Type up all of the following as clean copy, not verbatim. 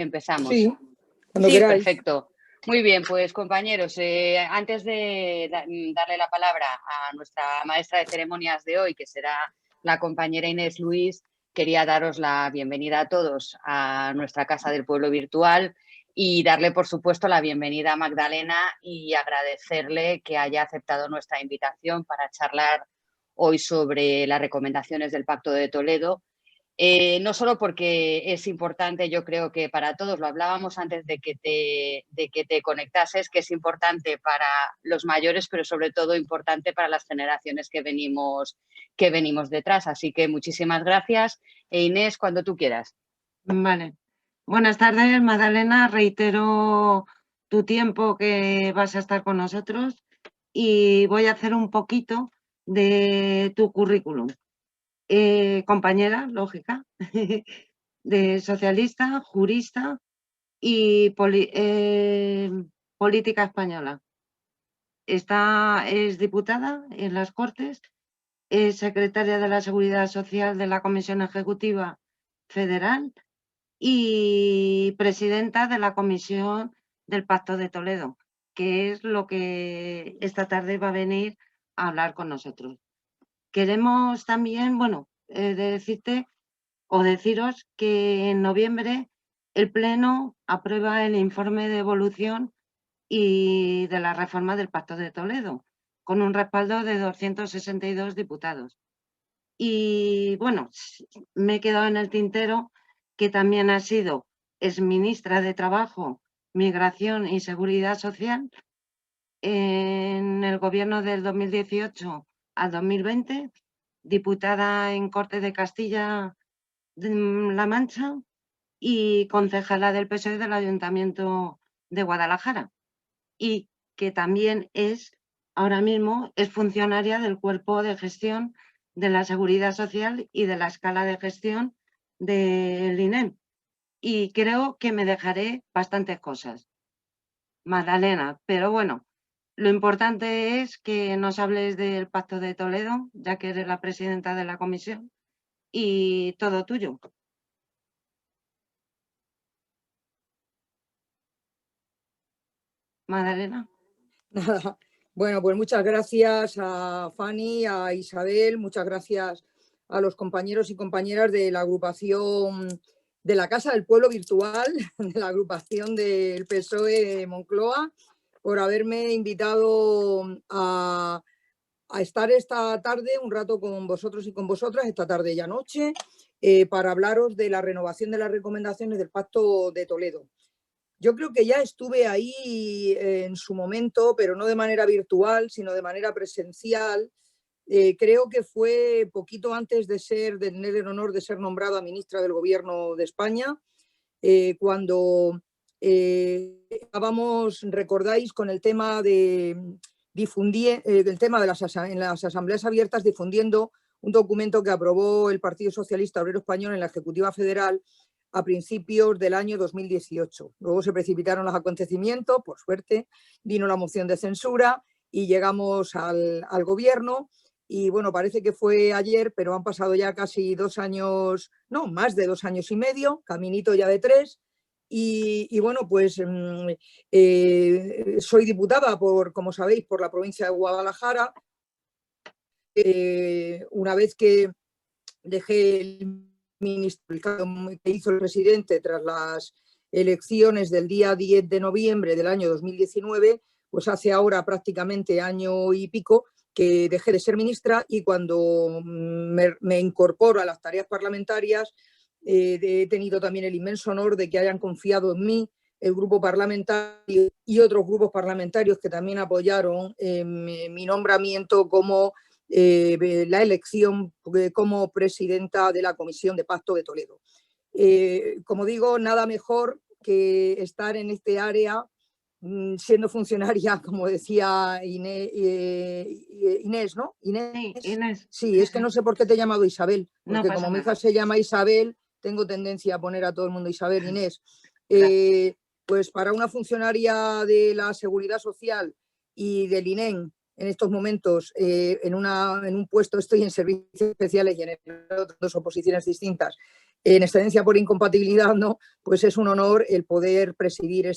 Empezamos. Sí, cuando Sí, queráis. perfecto. Muy bien, pues compañeros, antes de darle la palabra a nuestra maestra de ceremonias de hoy, que será la compañera Inés Luis, quería daros la bienvenida a todos a nuestra Casa del Pueblo virtual y darle, por supuesto, la bienvenida a Magdalena y agradecerle que haya aceptado nuestra invitación para charlar hoy sobre las recomendaciones del Pacto de Toledo. No solo porque es importante, yo creo que para todos, lo hablábamos antes de que te conectases, que es importante para los mayores, pero sobre todo importante para las generaciones que venimos detrás. Así que muchísimas gracias. Inés, cuando tú quieras. Vale. Buenas tardes, Magdalena. Reitero tu tiempo que vas a estar con nosotros y voy a hacer un poquito de tu currículum. Compañera, lógica, de socialista, jurista y política española. Es diputada en las Cortes, es secretaria de la Seguridad Social de la Comisión Ejecutiva Federal y presidenta de la Comisión del Pacto de Toledo, que es lo que esta tarde va a venir a hablar con nosotros. Queremos también, decirte o deciros que en noviembre el Pleno aprueba el informe de evolución y de la reforma del Pacto de Toledo, con un respaldo de 262 diputados. Y bueno, me he quedado en el tintero que también ha sido exministra de Trabajo, Migración y Seguridad Social en el gobierno del 2018 al 2020, diputada en Cortes de Castilla-La Mancha y concejala del PSOE del Ayuntamiento de Guadalajara, y que también ahora mismo es funcionaria del Cuerpo de Gestión de la Seguridad Social y de la escala de gestión del INEM. Y creo que me dejaré bastantes cosas, Magdalena, pero bueno, lo importante es que nos hables del Pacto de Toledo, ya que eres la presidenta de la comisión, y todo tuyo. Magdalena. Nada. Bueno, pues muchas gracias a Fanny, a Isabel, muchas gracias a los compañeros y compañeras de la agrupación de la Casa del Pueblo Virtual, de la agrupación del PSOE de Moncloa, por haberme invitado a estar esta tarde un rato con vosotros y con vosotras, esta tarde y anoche, para hablaros de la renovación de las recomendaciones del Pacto de Toledo. Yo creo que ya estuve ahí en su momento, pero no de manera virtual, sino de manera presencial. Creo que fue poquito antes de tener el honor de ser nombrada ministra del Gobierno de España, cuando estábamos, recordáis, con el tema de difundir, del tema de en las asambleas abiertas, difundiendo un documento que aprobó el Partido Socialista Obrero Español en la Ejecutiva Federal a principios del año 2018. Luego se precipitaron los acontecimientos, por suerte, vino la moción de censura y llegamos al gobierno. Y bueno, parece que fue ayer, pero han pasado ya casi 2 años, no, más de 2 años y medio, caminito ya de 3. Y bueno, pues soy diputada, como sabéis, por la provincia de Guadalajara. Una vez que dejé el ministro que hizo el presidente tras las elecciones del día 10 de noviembre del año 2019, pues hace ahora prácticamente año y pico que dejé de ser ministra, y cuando me incorporo a las tareas parlamentarias he tenido también el inmenso honor de que hayan confiado en mí el grupo parlamentario y otros grupos parlamentarios que también apoyaron mi nombramiento como la elección como presidenta de la Comisión de Pacto de Toledo. Como digo, nada mejor que estar en este área siendo funcionaria, como decía Inés, ¿no? Sí, Inés. Sí, es que no sé por qué te he llamado Isabel, porque No como mi hija se llama Isabel, tengo tendencia a poner a todo el mundo Isabel. Inés. Pues para una funcionaria de la Seguridad Social y del INEM, en estos momentos, en un puesto, estoy en servicios especiales y en otras 2 oposiciones distintas, en excedencia por incompatibilidad, ¿no? Pues es un honor el poder presidir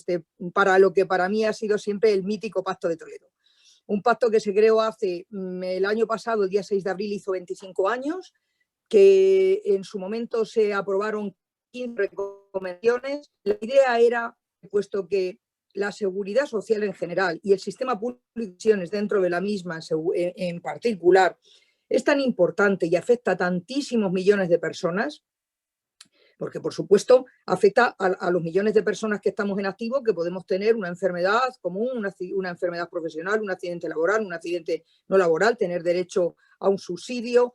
para lo que para mí ha sido siempre el mítico Pacto de Toledo. Un pacto que se creó el año pasado, el día 6 de abril, hizo 25 años, que en su momento se aprobaron 15 recomendaciones. La idea era, puesto que la seguridad social en general y el sistema público de pensiones dentro de la misma en particular es tan importante y afecta a tantísimos millones de personas, porque por supuesto afecta a los millones de personas que estamos en activo, que podemos tener una enfermedad común, una enfermedad profesional, un accidente laboral, un accidente no laboral, tener derecho a un subsidio,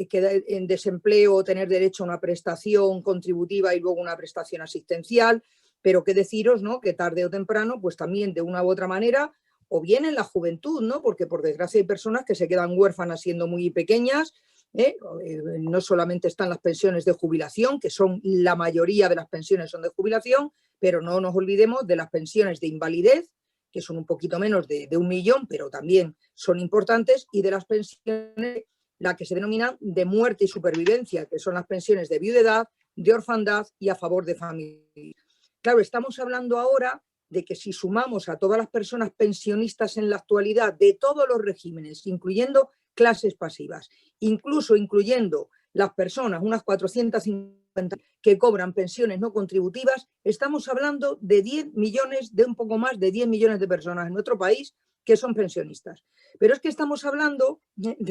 quedar en desempleo, tener derecho a una prestación contributiva y luego una prestación asistencial, pero qué deciros, ¿no?, que tarde o temprano, pues también de una u otra manera, o bien en la juventud, ¿no?, porque por desgracia hay personas que se quedan huérfanas siendo muy pequeñas. No solamente están las pensiones de jubilación, que son la mayoría de las pensiones son de jubilación, pero no nos olvidemos de las pensiones de invalidez, que son un poquito menos de 1 millón, pero también son importantes, y de las pensiones, la que se denominan de muerte y supervivencia, que son las pensiones de viudedad, de orfandad y a favor de familia. Claro, estamos hablando ahora de que si sumamos a todas las personas pensionistas en la actualidad de todos los regímenes, incluyendo clases pasivas, incluso incluyendo las personas, unas 450 que cobran pensiones no contributivas, estamos hablando de 10 millones, de un poco más de 10 millones de personas en nuestro país que son pensionistas. Pero es que estamos hablando de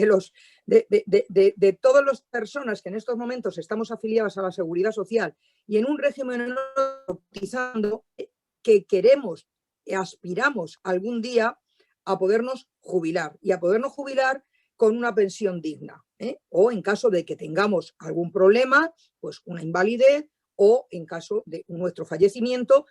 todas las personas que en estos momentos estamos afiliadas a la Seguridad Social y en un régimen cotizando, que queremos, aspiramos algún día a podernos jubilar, y a podernos jubilar con una pensión digna, o en caso de que tengamos algún problema, pues una invalidez, o en caso de nuestro fallecimiento,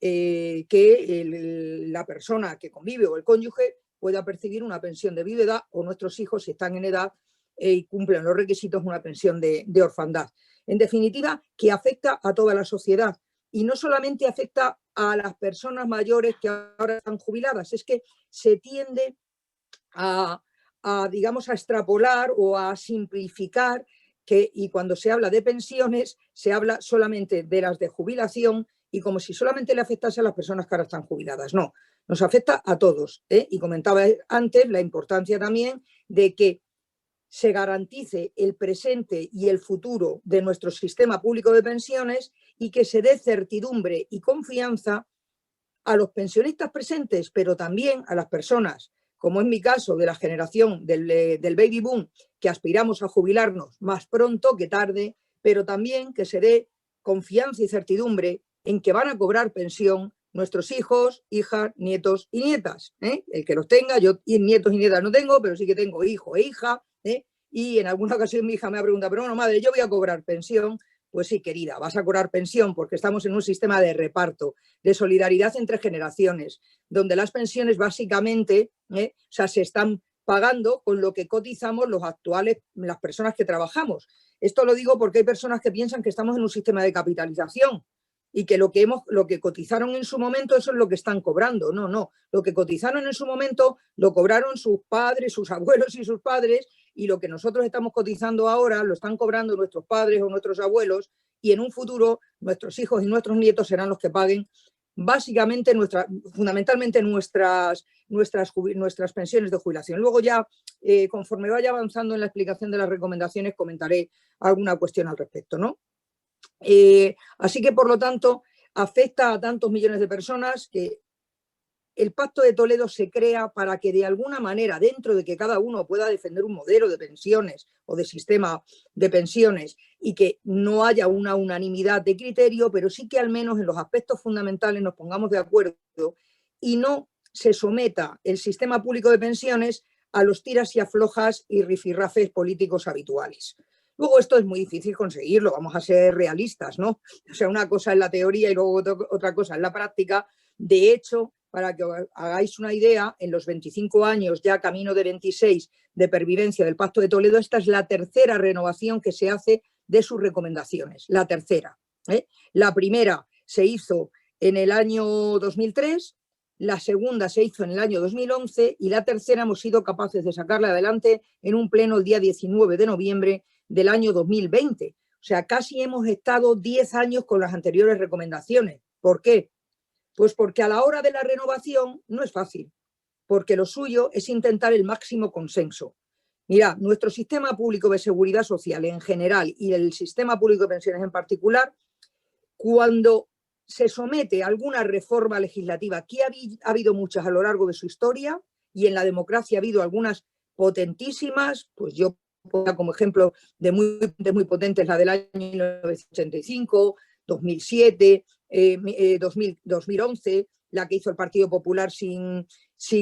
que la persona que convive o el cónyuge pueda percibir una pensión de viudedad, o nuestros hijos, si están en edad y cumplen los requisitos, una pensión de orfandad. En definitiva, que afecta a toda la sociedad. Y no solamente afecta a las personas mayores que ahora están jubiladas, es que se tiende digamos, a extrapolar o a simplificar y cuando se habla de pensiones se habla solamente de las de jubilación y como si solamente le afectase a las personas que ahora están jubiladas. No, nos afecta a todos, y comentaba antes la importancia también de que se garantice el presente y el futuro de nuestro sistema público de pensiones y que se dé certidumbre y confianza a los pensionistas presentes, pero también a las personas, como en mi caso, de la generación del baby boom, que aspiramos a jubilarnos más pronto que tarde, pero también que se dé confianza y certidumbre en que van a cobrar pensión nuestros hijos, hijas, nietos y nietas. El que los tenga, yo nietos y nietas no tengo, pero sí que tengo hijo e hija, y en alguna ocasión mi hija me ha preguntado, pero bueno, madre, yo voy a cobrar pensión. Pues sí, querida, vas a cobrar pensión porque estamos en un sistema de reparto, de solidaridad entre generaciones, donde las pensiones básicamente se están pagando con lo que cotizamos las personas que trabajamos. Esto lo digo porque hay personas que piensan que estamos en un sistema de capitalización y que lo que cotizaron en su momento, eso es lo que están cobrando. No, no. Lo que cotizaron en su momento lo cobraron sus padres, sus abuelos y sus padres, y lo que nosotros estamos cotizando ahora lo están cobrando nuestros padres o nuestros abuelos, y en un futuro nuestros hijos y nuestros nietos serán los que paguen básicamente fundamentalmente nuestras pensiones de jubilación. Luego ya, conforme vaya avanzando en la explicación de las recomendaciones, comentaré alguna cuestión al respecto, ¿no? Así que, por lo tanto, afecta a tantos millones de personas que el Pacto de Toledo se crea para que de alguna manera, dentro de que cada uno pueda defender un modelo de pensiones o de sistema de pensiones y que no haya una unanimidad de criterio, pero sí que al menos en los aspectos fundamentales nos pongamos de acuerdo y no se someta el sistema público de pensiones a los tiras y aflojas y rifirrafes políticos habituales. Luego esto es muy difícil conseguirlo, vamos a ser realistas, ¿no? O sea, una cosa es la teoría y luego otra cosa es la práctica. De hecho, para que os hagáis una idea, en los 25 años, ya camino de 26, de pervivencia del Pacto de Toledo, esta es la tercera renovación que se hace de sus recomendaciones, la tercera. La primera se hizo en el año 2003, la segunda se hizo en el año 2011 y la tercera hemos sido capaces de sacarla adelante en un pleno el día 19 de noviembre del año 2020. O sea, casi hemos estado 10 años con las anteriores recomendaciones. ¿Por qué? Pues porque a la hora de la renovación no es fácil, porque lo suyo es intentar el máximo consenso. Mira, nuestro sistema público de seguridad social en general y el sistema público de pensiones en particular, cuando se somete a alguna reforma legislativa, que ha habido muchas a lo largo de su historia, y en la democracia ha habido algunas potentísimas, pues yo pongo como ejemplo de muy potentes la del año 1985, 2007, 2011, la que hizo el Partido Popular sin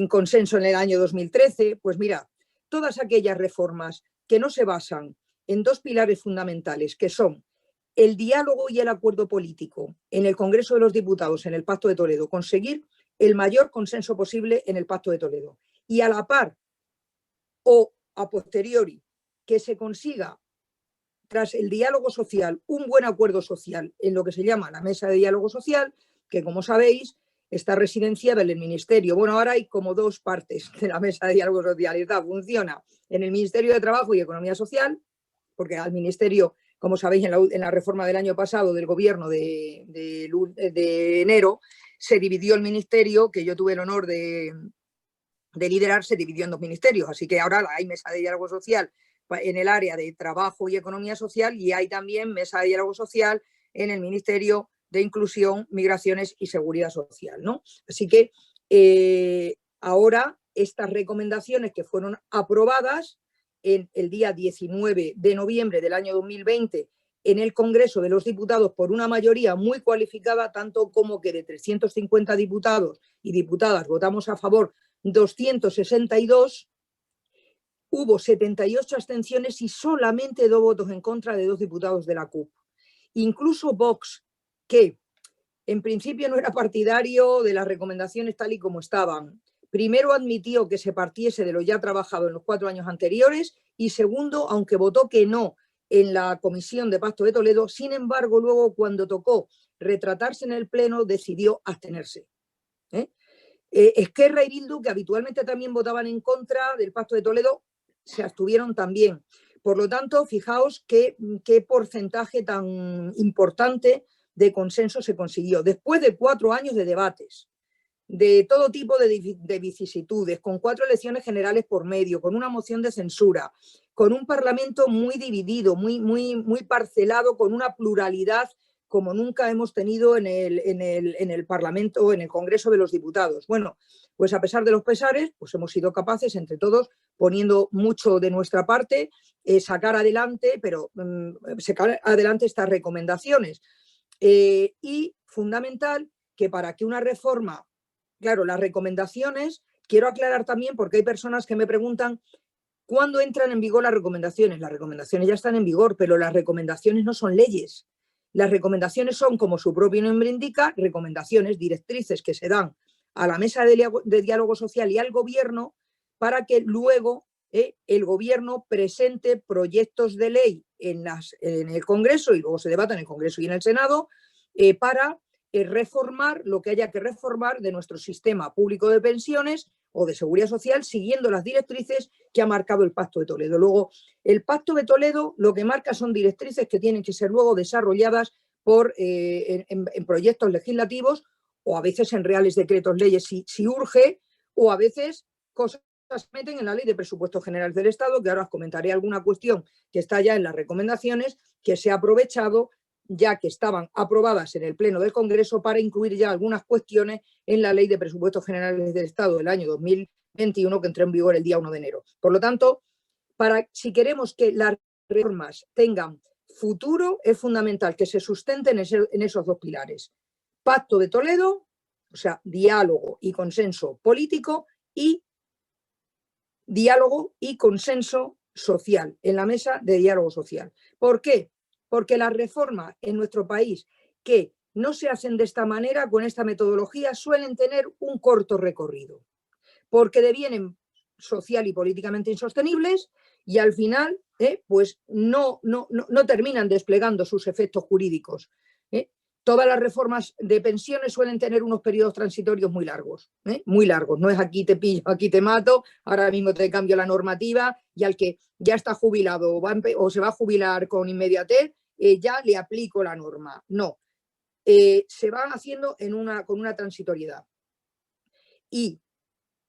consenso en el año 2013, pues mira, todas aquellas reformas que no se basan en dos pilares fundamentales, que son el diálogo y el acuerdo político en el Congreso de los Diputados, en el Pacto de Toledo, conseguir el mayor consenso posible en el Pacto de Toledo, y a la par o a posteriori que se consiga, tras el diálogo social, un buen acuerdo social en lo que se llama la mesa de diálogo social, que como sabéis está residenciada en el Ministerio. Bueno, ahora hay como dos partes de la mesa de diálogo social. Esta funciona en el Ministerio de Trabajo y Economía Social, porque al Ministerio, como sabéis, en la reforma del año pasado del gobierno de enero, se dividió el ministerio, que yo tuve el honor de liderar, se dividió en dos ministerios. Así que ahora hay mesa de diálogo social en el área de trabajo y economía social, y hay también mesa de diálogo social en el Ministerio de Inclusión, Migraciones y Seguridad Social, ¿no? Así que ahora estas recomendaciones que fueron aprobadas en el día 19 de noviembre del año 2020 en el Congreso de los Diputados por una mayoría muy cualificada, tanto como que de 350 diputados y diputadas votamos a favor 262, hubo 78 abstenciones y solamente 2 votos en contra de 2 diputados de la CUP. Incluso Vox, que en principio no era partidario de las recomendaciones tal y como estaban, primero admitió que se partiese de lo ya trabajado en los 4 años anteriores, y segundo, aunque votó que no en la Comisión de Pacto de Toledo, sin embargo, luego cuando tocó retratarse en el Pleno, decidió abstenerse. Esquerra y Bildu, que habitualmente también votaban en contra del Pacto de Toledo, se abstuvieron también. Por lo tanto, fijaos qué porcentaje tan importante de consenso se consiguió. Después de 4 años de debates, de todo tipo de vicisitudes, con 4 elecciones generales por medio, con una moción de censura, con un Parlamento muy dividido, muy parcelado, con una pluralidad como nunca hemos tenido en el Parlamento, en el Congreso de los Diputados. Bueno, pues a pesar de los pesares, pues hemos sido capaces, entre todos, poniendo mucho de nuestra parte, sacar adelante estas recomendaciones. Y fundamental que para que una reforma, claro, las recomendaciones, quiero aclarar también, porque hay personas que me preguntan ¿cuándo entran en vigor las recomendaciones? Las recomendaciones ya están en vigor, pero las recomendaciones no son leyes. Las recomendaciones son, como su propio nombre indica, recomendaciones, directrices que se dan a la mesa de diálogo social y al gobierno para que luego el gobierno presente proyectos de ley en el Congreso, y luego se debata en el Congreso y en el Senado, para reformar lo que haya que reformar de nuestro sistema público de pensiones o de seguridad social, siguiendo las directrices que ha marcado el Pacto de Toledo. Luego, el Pacto de Toledo lo que marca son directrices que tienen que ser luego desarrolladas en proyectos legislativos, o a veces en reales decretos leyes si urge, o a veces cosas se meten en la Ley de Presupuestos Generales del Estado, que ahora os comentaré alguna cuestión que está ya en las recomendaciones, que se ha aprovechado ya que estaban aprobadas en el Pleno del Congreso, para incluir ya algunas cuestiones en la Ley de Presupuestos Generales del Estado del año 2021, que entró en vigor el día 1 de enero. Por lo tanto, si queremos que las reformas tengan futuro, es fundamental que se sustenten en esos 2 pilares. Pacto de Toledo, o sea, diálogo y consenso político, y diálogo y consenso social, en la mesa de diálogo social. ¿Por qué? Porque las reformas en nuestro país que no se hacen de esta manera, con esta metodología, suelen tener un corto recorrido, porque devienen social y políticamente insostenibles y al final pues no terminan desplegando sus efectos jurídicos. Todas las reformas de pensiones suelen tener unos periodos transitorios muy largos, muy largos. No es aquí te pillo, aquí te mato, ahora mismo te cambio la normativa, y al que ya está jubilado o se va a jubilar con inmediatez, ya le aplico la norma. No, se van haciendo con una transitoriedad. Y,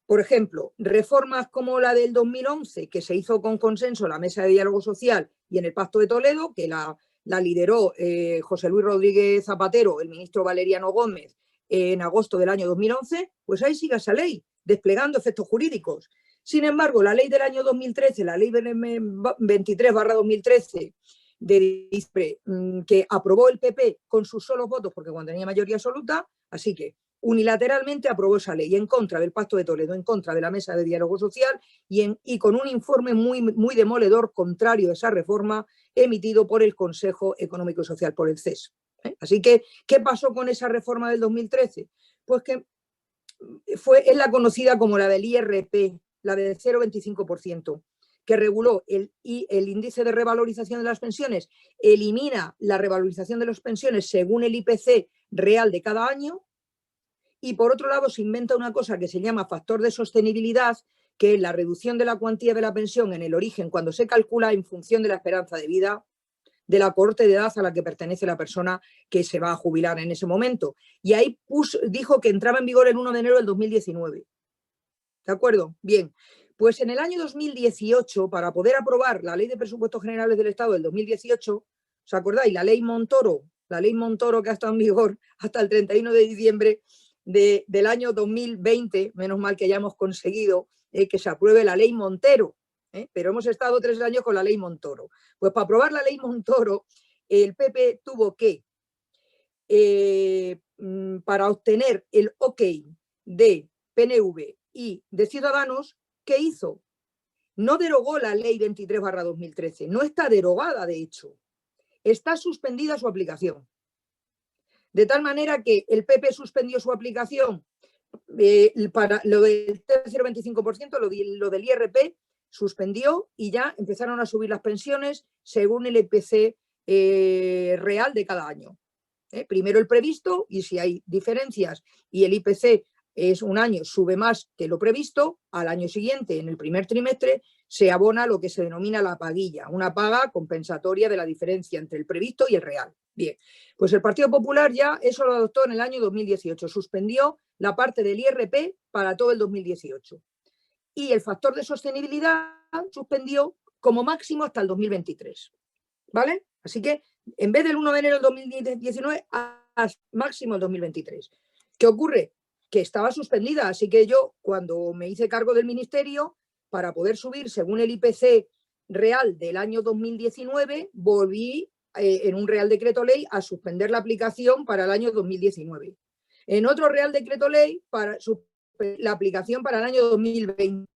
por ejemplo, reformas como la del 2011, que se hizo con consenso en la Mesa de Diálogo Social y en el Pacto de Toledo, que la lideró José Luis Rodríguez Zapatero, el ministro Valeriano Gómez, en agosto del año 2011, pues ahí sigue esa ley, desplegando efectos jurídicos. Sin embargo, la ley del año 2013, la ley 23/2013, que aprobó el PP con sus solos votos, porque cuando tenía mayoría absoluta, así que unilateralmente aprobó esa ley en contra del Pacto de Toledo, en contra de la Mesa de Diálogo Social y con un informe muy demoledor contrario a esa reforma emitido por el Consejo Económico y Social, por el CES. Así que, ¿qué pasó con esa reforma del 2013? Pues que es la conocida como la del IRP, la del 0,25%, que reguló el índice de revalorización de las pensiones, elimina la revalorización de las pensiones según el IPC real de cada año, y por otro lado se inventa una cosa que se llama factor de sostenibilidad, que es la reducción de la cuantía de la pensión en el origen cuando se calcula en función de la esperanza de vida de la cohorte de edad a la que pertenece la persona que se va a jubilar en ese momento. Y ahí dijo que entraba en vigor el 1 de enero del 2019. ¿De acuerdo? Bien, pues en el año 2018, para poder aprobar la Ley de Presupuestos Generales del Estado del 2018, ¿os acordáis? La ley Montoro que ha estado en vigor hasta el 31 de diciembre del año 2020, menos mal que ya hemos conseguido que se apruebe la ley Montero, pero hemos estado 3 años con la ley Montoro. Pues para aprobar la ley Montoro, el PP tuvo que, para obtener el OK de PNV y de Ciudadanos, ¿qué hizo? No derogó la ley 23/2013, no está derogada, de hecho, está suspendida su aplicación. De tal manera que el PP suspendió su aplicación para lo del 0,25%, lo del IRP, suspendió y ya empezaron a subir las pensiones según el IPC real de cada año. Primero el previsto, y si hay diferencias y el IPC es un año, sube más que lo previsto, al año siguiente, en el primer trimestre, se abona lo que se denomina la paguilla, una paga compensatoria de la diferencia entre el previsto y el real. Bien, pues el Partido Popular ya eso lo adoptó en el año 2018, suspendió la parte del IRP para todo el 2018. Y el factor de sostenibilidad suspendió como máximo hasta el 2023. ¿Vale? Así que en vez del 1 de enero del 2019, máximo el 2023. ¿Qué ocurre? Que estaba suspendida, así que yo cuando me hice cargo del ministerio, para poder subir según el IPC real del año 2019, volví en un Real Decreto Ley a suspender la aplicación para el año 2019. En otro Real Decreto Ley, para la aplicación para el año 2020.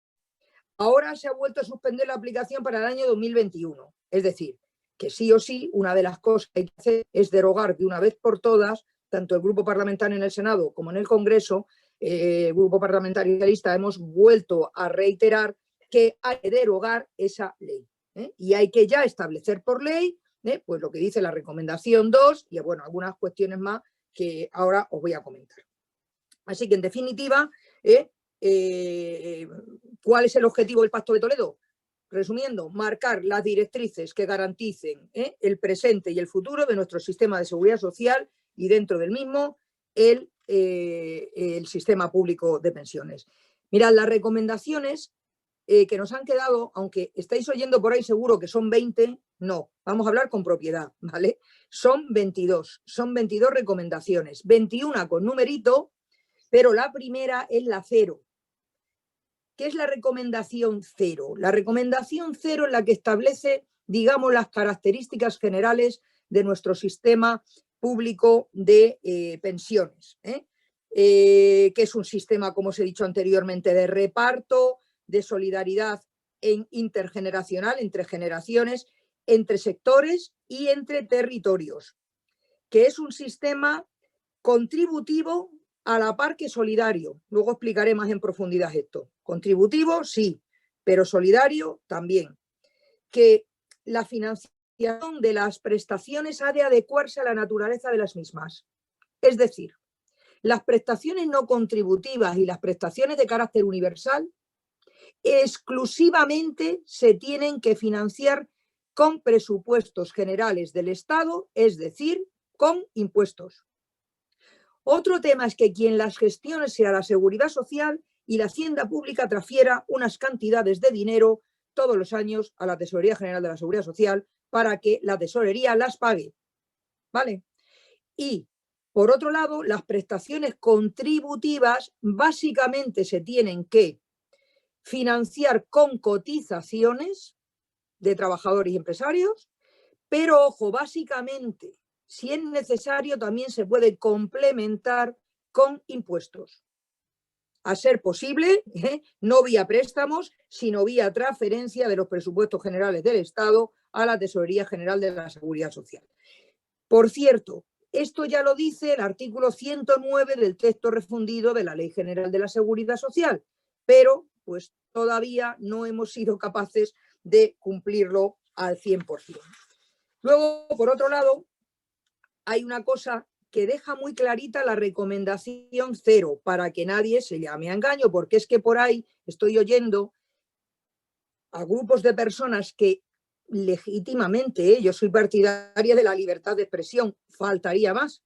Ahora se ha vuelto a suspender la aplicación para el año 2021. Es decir, que sí o sí, una de las cosas que hay que hacer es derogar de una vez por todas, tanto el Grupo Parlamentario en el Senado como en el Congreso, el Grupo Parlamentario Socialista, hemos vuelto a reiterar que hay que derogar esa ley. Y hay que ya establecer por ley, pues lo que dice la recomendación 2 y bueno, algunas cuestiones más que ahora os voy a comentar. Así que en definitiva, ¿cuál es el objetivo del Pacto de Toledo? Resumiendo, marcar las directrices que garanticen el presente y el futuro de nuestro sistema de seguridad social y dentro del mismo el sistema público de pensiones. Mirad, las recomendaciones que nos han quedado, aunque estáis oyendo por ahí seguro que son 20, no, vamos a hablar con propiedad, ¿vale? Son 22 recomendaciones, 21 con numerito, pero la primera es la 0. ¿Qué es la recomendación 0? La recomendación 0 es la que establece, digamos, las características generales de nuestro sistema público de pensiones, que es un sistema, como os he dicho anteriormente, de reparto, de solidaridad intergeneracional, entre generaciones, entre sectores y entre territorios, que es un sistema contributivo a la par que solidario. Luego explicaré más en profundidad esto. Contributivo, sí, pero solidario también. Que la financiación de las prestaciones ha de adecuarse a la naturaleza de las mismas. Es decir, las prestaciones no contributivas y las prestaciones de carácter universal exclusivamente se tienen que financiar con presupuestos generales del Estado, es decir, con impuestos. Otro tema es que quien las gestione sea la Seguridad Social y la Hacienda Pública transfiera unas cantidades de dinero todos los años a la Tesorería General de la Seguridad Social para que la tesorería las pague. ¿Vale? Y, por otro lado, las prestaciones contributivas básicamente se tienen que financiar con cotizaciones de trabajadores y empresarios, pero, ojo, básicamente, si es necesario, también se puede complementar con impuestos. A ser posible, no vía préstamos, sino vía transferencia de los presupuestos generales del Estado a la Tesorería General de la Seguridad Social. Por cierto, esto ya lo dice el artículo 109 del texto refundido de la Ley General de la Seguridad Social, pero pues todavía no hemos sido capaces de cumplirlo al 100%. Luego, por otro lado, hay una cosa que deja muy clarita la recomendación 0, para que nadie se llame a engaño, porque es que por ahí estoy oyendo a grupos de personas que legítimamente, yo soy partidaria de la libertad de expresión, faltaría más,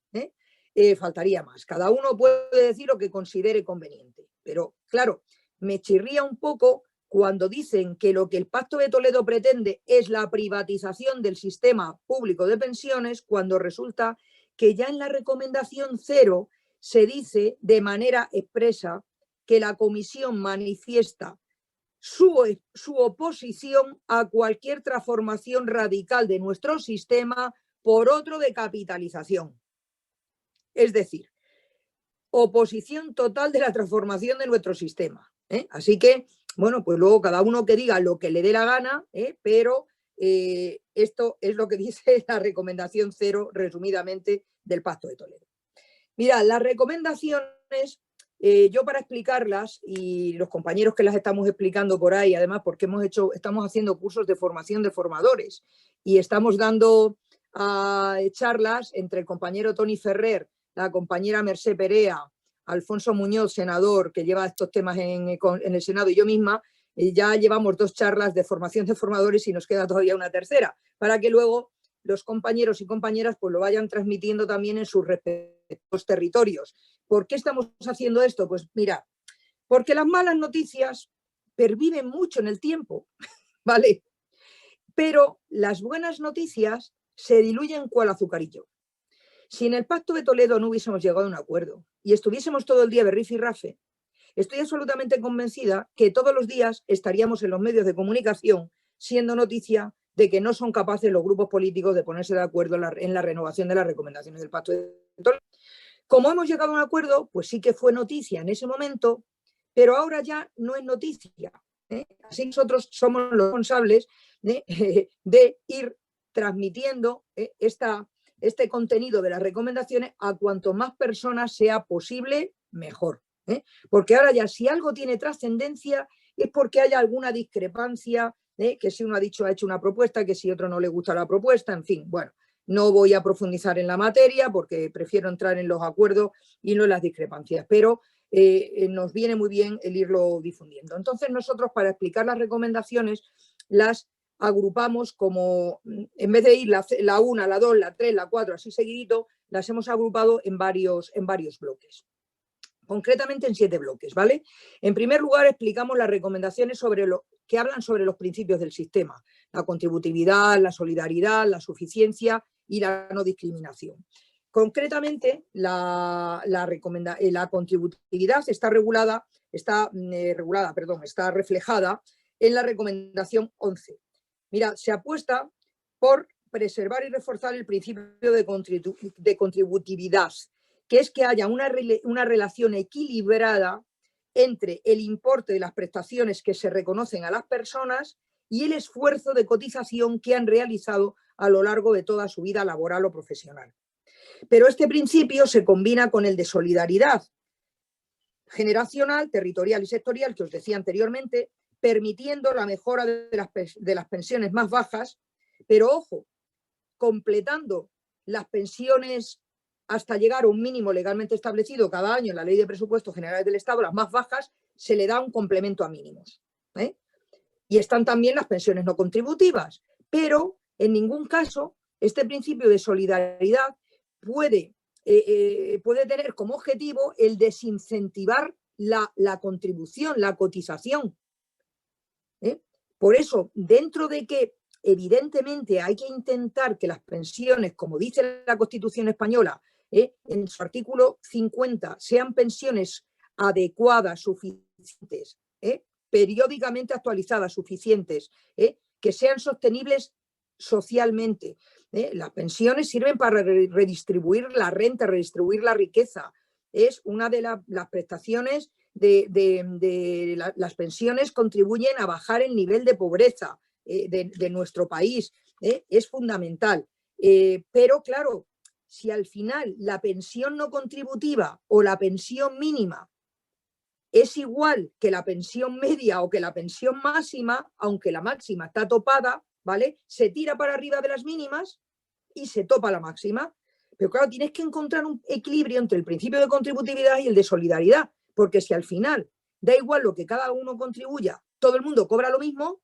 faltaría más. Cada uno puede decir lo que considere conveniente, pero claro, me chirría un poco cuando dicen que lo que el Pacto de Toledo pretende es la privatización del sistema público de pensiones, cuando resulta que ya en la recomendación 0 se dice de manera expresa que la Comisión manifiesta su oposición a cualquier transformación radical de nuestro sistema por otro de capitalización. Es decir, oposición total de la transformación de nuestro sistema. Así que, bueno, pues luego cada uno que diga lo que le dé la gana, pero esto es lo que dice la recomendación 0, resumidamente, del Pacto de Toledo. Mirad, las recomendaciones, yo para explicarlas, y los compañeros que las estamos explicando por ahí, además, porque estamos haciendo cursos de formación de formadores y estamos dando charlas entre el compañero Toni Ferrer, la compañera Mercè Perea, Alfonso Muñoz, senador, que lleva estos temas en el Senado, y yo misma, ya llevamos 2 charlas de formación de formadores y nos queda todavía una tercera, para que luego los compañeros y compañeras pues lo vayan transmitiendo también en sus respectivos territorios. ¿Por qué estamos haciendo esto? Pues mira, porque las malas noticias perviven mucho en el tiempo, ¿vale? Pero las buenas noticias se diluyen cual azucarillo. Si en el Pacto de Toledo no hubiésemos llegado a un acuerdo y estuviésemos todo el día de rifirrafe, estoy absolutamente convencida que todos los días estaríamos en los medios de comunicación siendo noticia de que no son capaces los grupos políticos de ponerse de acuerdo en la renovación de las recomendaciones del Pacto de Toledo. Como hemos llegado a un acuerdo, pues sí que fue noticia en ese momento, pero ahora ya no es noticia. Así nosotros somos los responsables de ir transmitiendo este contenido de las recomendaciones a cuanto más personas sea posible, mejor. Porque ahora ya si algo tiene trascendencia es porque haya alguna discrepancia, que si uno ha hecho una propuesta, que si otro no le gusta la propuesta, en fin, bueno, no voy a profundizar en la materia porque prefiero entrar en los acuerdos y no en las discrepancias, pero nos viene muy bien el irlo difundiendo. Entonces nosotros, para explicar las recomendaciones, las agrupamos como, en vez de ir la 1, la 2, la 3, la 4, así seguidito, las hemos agrupado en varios bloques. Concretamente en 7 bloques, ¿vale? En primer lugar, explicamos las recomendaciones que hablan sobre los principios del sistema, la contributividad, la solidaridad, la suficiencia y la no discriminación. Concretamente, la contributividad está reflejada en la recomendación 11. Mira, se apuesta por preservar y reforzar el principio de contributividad, que es que haya una relación equilibrada entre el importe de las prestaciones que se reconocen a las personas y el esfuerzo de cotización que han realizado a lo largo de toda su vida laboral o profesional. Pero este principio se combina con el de solidaridad generacional, territorial y sectorial, que os decía anteriormente, permitiendo la mejora de las pensiones más bajas, pero ojo, completando las pensiones hasta llegar a un mínimo legalmente establecido cada año en la Ley de Presupuestos Generales del Estado, las más bajas, se le da un complemento a mínimos. Y están también las pensiones no contributivas, pero En ningún caso este principio de solidaridad puede tener como objetivo el desincentivar la contribución, la cotización. Por eso, dentro de que evidentemente hay que intentar que las pensiones, como dice la Constitución española, en su artículo 50, sean pensiones adecuadas, suficientes, periódicamente actualizadas, suficientes, que sean sostenibles socialmente. Las pensiones sirven para redistribuir la renta, redistribuir la riqueza. Es una de las prestaciones las pensiones contribuyen a bajar el nivel de pobreza de nuestro país. Es fundamental. Pero claro, si al final la pensión no contributiva o la pensión mínima es igual que la pensión media o que la pensión máxima, aunque la máxima está topada, ¿vale? Se tira para arriba de las mínimas y se topa la máxima. Pero claro, tienes que encontrar un equilibrio entre el principio de contributividad y el de solidaridad, porque si al final da igual lo que cada uno contribuya, todo el mundo cobra lo mismo,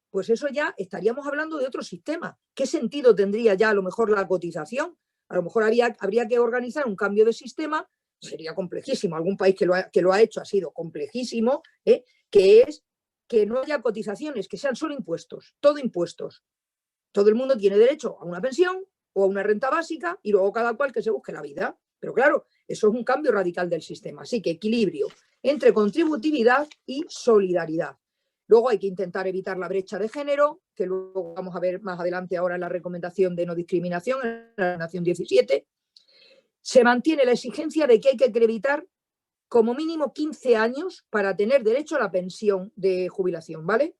pues eso ya estaríamos hablando de otro sistema. ¿Qué sentido tendría ya a lo mejor la cotización? A lo mejor habría que organizar un cambio de sistema, sería complejísimo. Algún país que lo ha hecho ha sido complejísimo, que es que no haya cotizaciones, que sean solo impuestos, todo impuestos. Todo el mundo tiene derecho a una pensión o a una renta básica y luego cada cual que se busque la vida. Pero claro, eso es un cambio radical del sistema. Así que equilibrio entre contributividad y solidaridad. Luego hay que intentar evitar la brecha de género, que luego vamos a ver más adelante ahora en la recomendación de no discriminación, en la recomendación 17. Se mantiene la exigencia de que hay que acreditar como mínimo 15 años para tener derecho a la pensión de jubilación, ¿vale?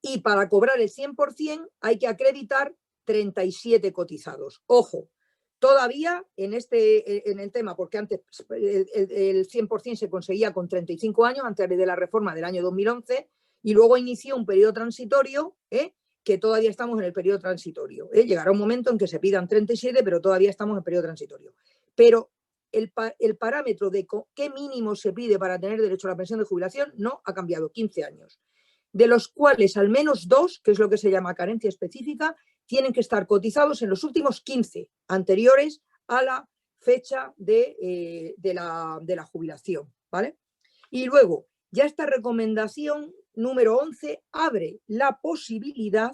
Y para cobrar el 100% hay que acreditar 37 cotizados. Ojo, todavía en el tema, porque antes el 100% se conseguía con 35 años, antes de la reforma del año 2011, y luego inició un periodo transitorio, que todavía estamos en el periodo transitorio. Llegará un momento en que se pidan 37, pero todavía estamos en periodo transitorio. Pero el parámetro de qué mínimo se pide para tener derecho a la pensión de jubilación no ha cambiado, 15 años. De los cuales al menos 2, que es lo que se llama carencia específica, tienen que estar cotizados en los últimos 15 anteriores a la fecha de la jubilación, ¿vale? Y luego, ya esta recomendación número 11 abre la posibilidad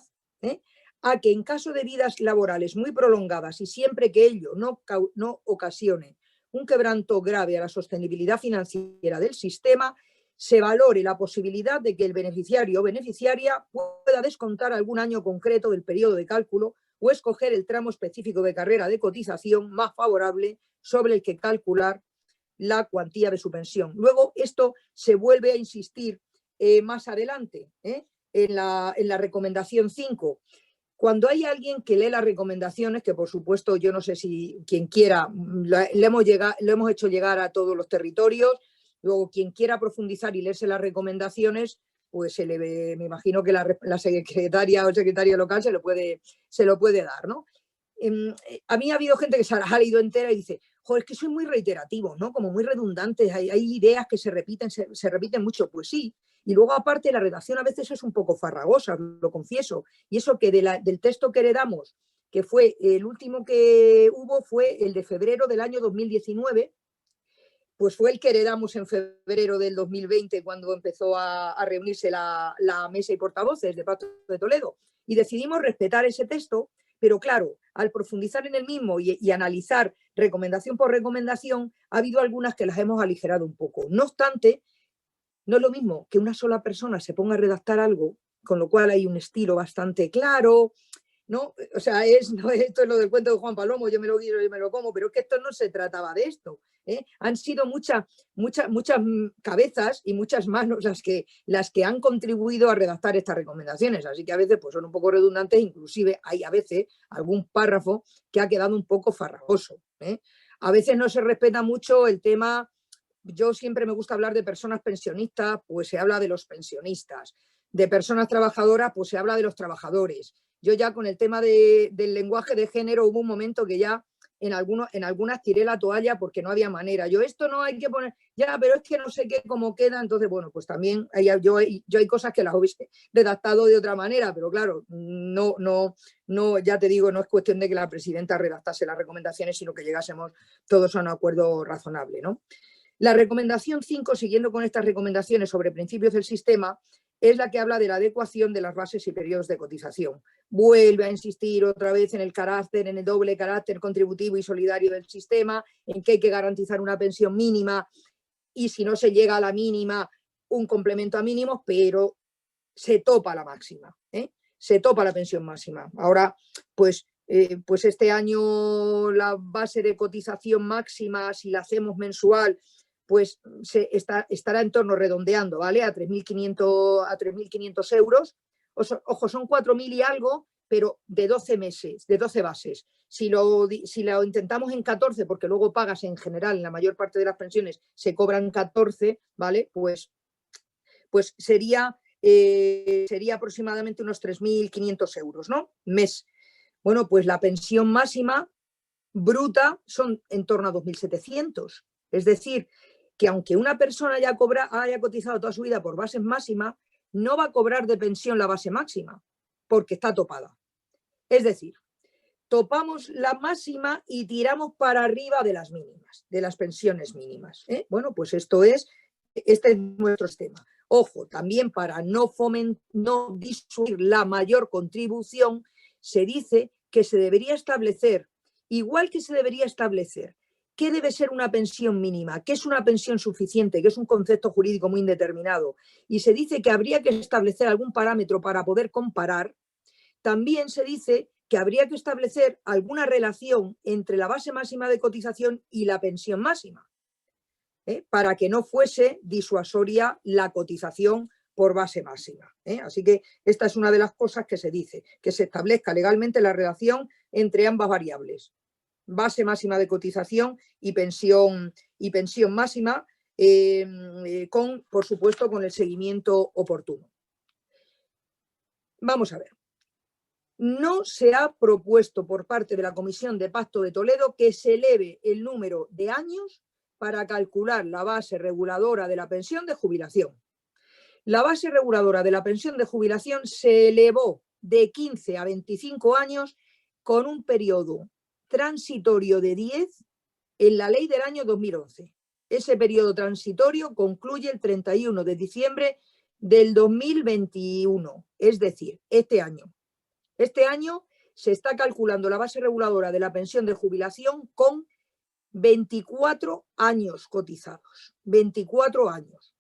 a que en caso de vidas laborales muy prolongadas y siempre que ello no ocasione un quebranto grave a la sostenibilidad financiera del sistema, se valore la posibilidad de que el beneficiario o beneficiaria pueda descontar algún año concreto del periodo de cálculo o escoger el tramo específico de carrera de cotización más favorable sobre el que calcular la cuantía de su pensión. Luego esto se vuelve a insistir más adelante en la recomendación 5. Cuando hay alguien que lee las recomendaciones, que por supuesto yo no sé si quien quiera, lo hemos hecho llegar a todos los territorios. Luego, quien quiera profundizar y leerse las recomendaciones, pues me imagino que la secretaria o el secretario local se lo puede dar, ¿no? A mí ha habido gente que se ha leído entera y dice, joder, es que soy muy reiterativo, ¿no? Como muy redundantes, hay ideas que se repiten mucho. Pues sí, y luego aparte la redacción a veces es un poco farragosa, lo confieso, y eso que del texto que heredamos, que fue el último que hubo, fue el de febrero del año 2019, pues fue el que heredamos en febrero del 2020 cuando empezó a reunirse la mesa y portavoces de Pacto de Toledo, y decidimos respetar ese texto, pero claro, al profundizar en el mismo y analizar recomendación por recomendación, ha habido algunas que las hemos aligerado un poco. No obstante, no es lo mismo que una sola persona se ponga a redactar algo, con lo cual hay un estilo bastante claro, ¿no? O sea, esto es lo del cuento de Juan Palomo, yo me lo quiero, yo me lo como, pero es que esto no se trataba de esto. Han sido muchas cabezas y muchas manos las que han contribuido a redactar estas recomendaciones, así que a veces pues, son un poco redundantes, inclusive hay a veces algún párrafo que ha quedado un poco farragoso. A veces no se respeta mucho el tema. Yo siempre me gusta hablar de personas pensionistas, pues se habla de los pensionistas, de personas trabajadoras, pues se habla de los trabajadores. Yo ya con el tema del lenguaje de género hubo un momento que ya en algunas tiré la toalla porque no había manera. Yo esto no hay que poner, ya, pero es que no sé qué, cómo queda. Entonces, bueno, pues también yo hay cosas que las hubiese redactado de otra manera, pero claro, no, ya te digo, no es cuestión de que la presidenta redactase las recomendaciones, sino que llegásemos todos a un acuerdo razonable, ¿no? La recomendación 5, siguiendo con estas recomendaciones sobre principios del sistema, es la que habla de la adecuación de las bases y periodos de cotización. Vuelve a insistir otra vez en el carácter, en el doble carácter contributivo y solidario del sistema, en que hay que garantizar una pensión mínima y si no se llega a la mínima, un complemento a mínimos, pero se topa la máxima, se topa la pensión máxima. Ahora, pues este año la base de cotización máxima, si la hacemos mensual, pues estará en torno, redondeando, ¿vale? A 3.500 euros. Ojo, son 4.000 y algo, pero de 12 meses, de 12 bases. Si lo intentamos en 14, porque luego pagas en general, en la mayor parte de las pensiones se cobran 14, ¿vale? Pues sería aproximadamente unos 3.500 euros, ¿no? Mes. Bueno, pues la pensión máxima bruta son en torno a 2.700. Es decir, que aunque una persona haya cotizado toda su vida por bases máximas, no va a cobrar de pensión la base máxima, porque está topada. Es decir, topamos la máxima y tiramos para arriba de las mínimas, de las pensiones mínimas. Bueno, pues este es nuestro sistema. Ojo, también para no disuadir la mayor contribución, se dice que se debería establecer, igual que se debería establecer qué debe ser una pensión mínima, qué es una pensión suficiente, que es un concepto jurídico muy indeterminado, y se dice que habría que establecer algún parámetro para poder comparar, también se dice que habría que establecer alguna relación entre la base máxima de cotización y la pensión máxima, para que no fuese disuasoria la cotización por base máxima. Así que esta es una de las cosas que se dice, que se establezca legalmente la relación entre ambas variables, base máxima de cotización y pensión máxima, por supuesto, con el seguimiento oportuno. Vamos a ver. No se ha propuesto por parte de la Comisión de Pacto de Toledo que se eleve el número de años para calcular la base reguladora de la pensión de jubilación. La base reguladora de la pensión de jubilación se elevó de 15 a 25 años con un periodo transitorio de 10 en la ley del año 2011. Ese periodo transitorio concluye el 31 de diciembre del 2021, es decir, este año. Este año se está calculando la base reguladora de la pensión de jubilación con 24 años cotizados, 24 años.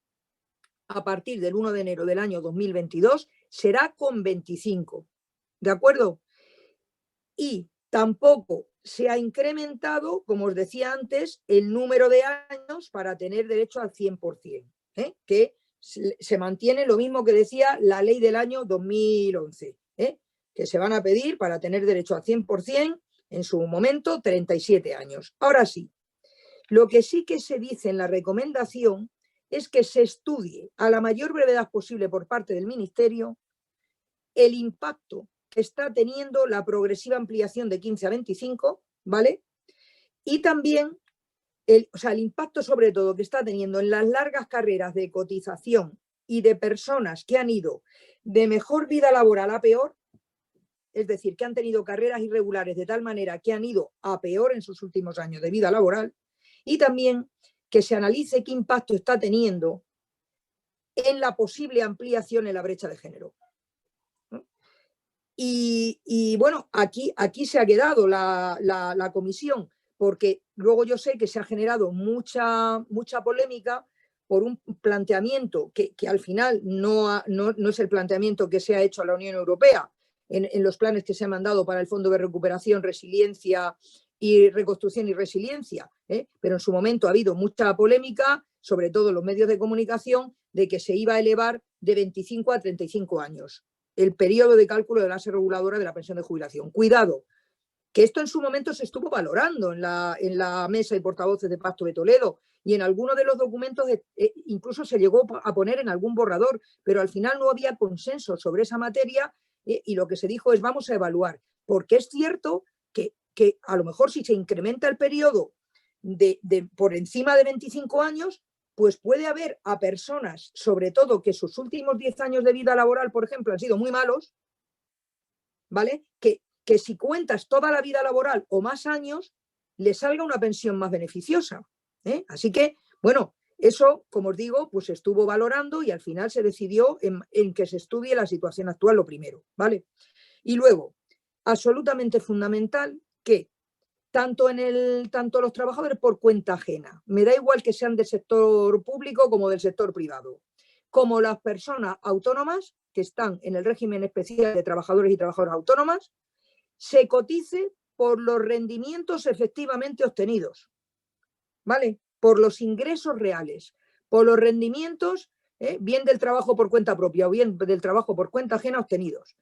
A partir del 1 de enero del año 2022 será con 25, ¿de acuerdo? Y tampoco se ha incrementado, como os decía antes, el número de años para tener derecho al 100%, que se mantiene lo mismo que decía la ley del año 2011, que se van a pedir para tener derecho al 100%, en su momento, 37 años. Ahora sí, lo que sí que se dice en la recomendación es que se estudie a la mayor brevedad posible por parte del Ministerio el impacto que está teniendo la progresiva ampliación de 15 a 25, ¿vale? Y también el impacto sobre todo que está teniendo en las largas carreras de cotización y de personas que han ido de mejor vida laboral a peor, es decir, que han tenido carreras irregulares de tal manera que han ido a peor en sus últimos años de vida laboral, y también que se analice qué impacto está teniendo en la posible ampliación en la brecha de género. Y bueno, aquí se ha quedado la comisión, porque luego yo sé que se ha generado mucha polémica por un planteamiento que al final no es el planteamiento que se ha hecho a la Unión Europea en los planes que se han mandado para el Fondo de Recuperación, Resiliencia y Reconstrucción y Resiliencia, pero en su momento ha habido mucha polémica, sobre todo en los medios de comunicación, de que se iba a elevar de 25 a 35 años el periodo de cálculo de la base reguladora de la pensión de jubilación. Cuidado, que esto en su momento se estuvo valorando en la mesa de portavoces de Pacto de Toledo, y en algunos de los documentos incluso se llegó a poner en algún borrador, pero al final no había consenso sobre esa materia, y lo que se dijo es vamos a evaluar, porque es cierto que que a lo mejor si se incrementa el periodo por encima de 25 años, pues puede haber a personas, sobre todo que sus últimos 10 años de vida laboral, por ejemplo, han sido muy malos, ¿vale? Que si cuentas toda la vida laboral o más años, le salga una pensión más beneficiosa. Así que, bueno, eso, como os digo, pues se estuvo valorando y al final se decidió en que se estudie la situación actual lo primero, ¿vale? Y luego, absolutamente fundamental que tanto los trabajadores por cuenta ajena, me da igual que sean del sector público como del sector privado, como las personas autónomas que están en el régimen especial de trabajadores y trabajadoras autónomas, se cotice por los rendimientos efectivamente obtenidos, ¿vale? Por los ingresos reales, por los rendimientos, bien del trabajo por cuenta propia o bien del trabajo por cuenta ajena obtenidos.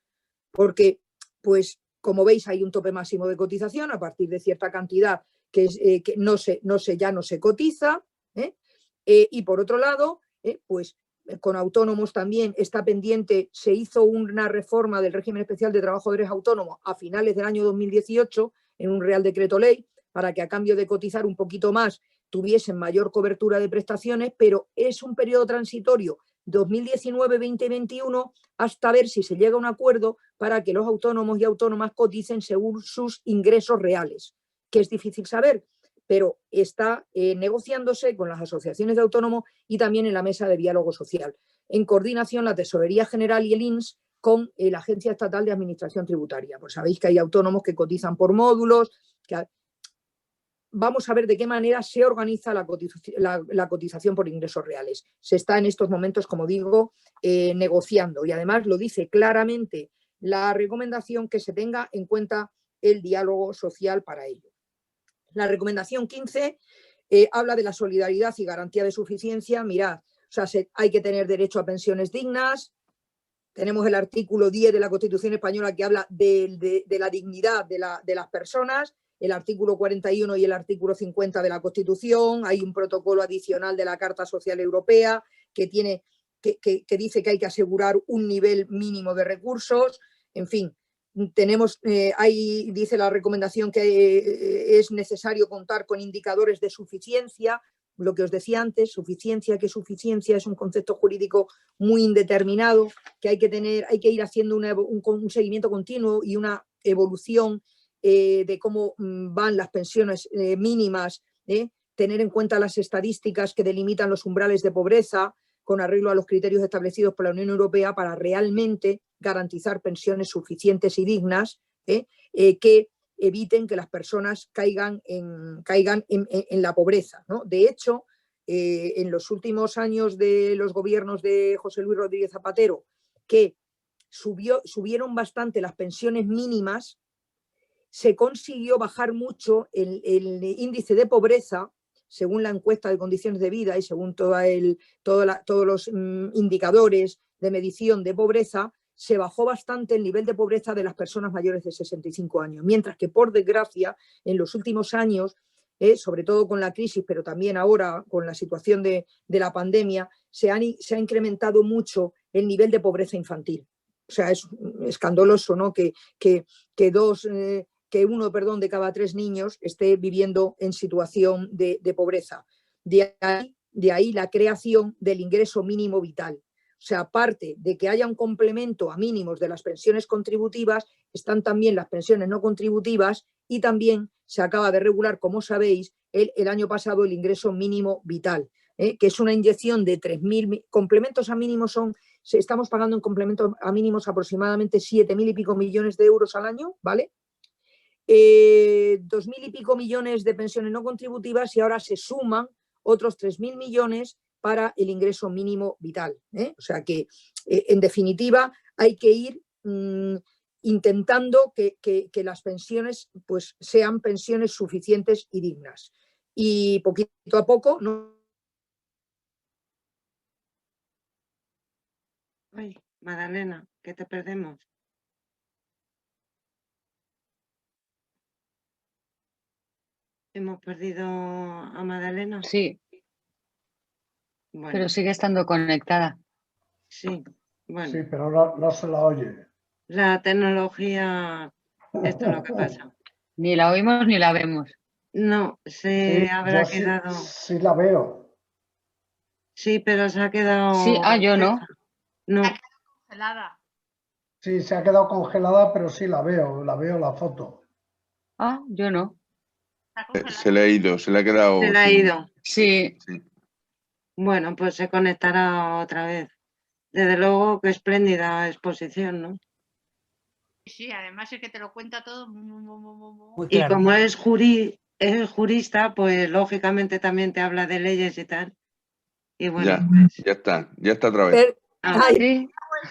Porque, pues, como veis, hay un tope máximo de cotización a partir de cierta cantidad que ya no se cotiza. Y por otro lado, pues con autónomos también está pendiente, se hizo una reforma del régimen especial de trabajadores autónomos a finales del año 2018 en un Real Decreto Ley para que a cambio de cotizar un poquito más tuviesen mayor cobertura de prestaciones, pero es un periodo transitorio 2019-2021 hasta ver si se llega a un acuerdo para que los autónomos y autónomas coticen según sus ingresos reales, que es difícil saber, pero está negociándose con las asociaciones de autónomos y también en la mesa de diálogo social, en coordinación la Tesorería General y el INS con la Agencia Estatal de Administración Tributaria. Pues sabéis que hay autónomos que cotizan por módulos. Vamos a ver de qué manera se organiza la cotización por ingresos reales. Se está en estos momentos, como digo, negociando y además lo dice claramente la recomendación que se tenga en cuenta el diálogo social para ello. La recomendación 15 habla de la solidaridad y garantía de suficiencia. Mirad, o sea, hay que tener derecho a pensiones dignas. Tenemos el artículo 10 de la Constitución española que habla de la dignidad de las personas, el artículo 41 y el artículo 50 de la Constitución. Hay un protocolo adicional de la Carta Social Europea que dice que hay que asegurar un nivel mínimo de recursos. En fin, ahí dice la recomendación que es necesario contar con indicadores de suficiencia. Lo que os decía antes, suficiencia, que suficiencia es un concepto jurídico muy indeterminado, que hay que ir haciendo un seguimiento continuo y una evolución de cómo van las pensiones mínimas, tener en cuenta las estadísticas que delimitan los umbrales de pobreza con arreglo a los criterios establecidos por la Unión Europea para realmente garantizar pensiones suficientes y dignas que eviten que las personas caigan en la pobreza, ¿no? De hecho, en los últimos años de los gobiernos de José Luis Rodríguez Zapatero, que subieron bastante las pensiones mínimas, se consiguió bajar mucho el índice de pobreza, según la encuesta de condiciones de vida y según todos los indicadores de medición de pobreza, se bajó bastante el nivel de pobreza de las personas mayores de 65 años, mientras que, por desgracia, en los últimos años, sobre todo con la crisis, pero también ahora con la situación de la pandemia, se ha incrementado mucho el nivel de pobreza infantil. O sea, es escandaloso, ¿no? que uno de cada 3 niños esté viviendo en situación de pobreza. De ahí la creación del ingreso mínimo vital. O sea, aparte de que haya un complemento a mínimos de las pensiones contributivas, están también las pensiones no contributivas y también se acaba de regular, como sabéis, el año pasado el ingreso mínimo vital, que es una inyección de 3.000 complementos a mínimos. Estamos pagando en complementos a mínimos aproximadamente 7.000 y pico millones de euros al año, ¿vale? 2.000 y pico millones de pensiones no contributivas y ahora se suman otros 3.000 millones para el ingreso mínimo vital. O sea que, en definitiva, hay que ir intentando que las pensiones pues, sean pensiones suficientes y dignas. Y poquito a poco, ¿no? Ay, Magdalena, que te perdemos. ¿Hemos perdido a Magdalena? Sí, bueno, pero sigue estando conectada. Sí, bueno. Sí, pero no se la oye. La tecnología, esto es lo que pasa. Ni la oímos ni la vemos. No, se Sí, habrá yo quedado. sí la veo. Sí, pero se ha quedado. Sí, yo no. No, Congelada. Sí, se ha quedado congelada, pero sí la veo la foto. Yo no. Está congelada. Se le ha ido, se le ha quedado. se le ha sin- ido. Sí, Sí. Bueno, pues se conectará otra vez. Desde luego, qué espléndida exposición, ¿no? Sí, además es que te lo cuenta todo. Muy Y claro. como es jurista, pues lógicamente también te habla de leyes y tal. Y bueno, pues, Ya está otra vez. Pero, ah, ay, sí. es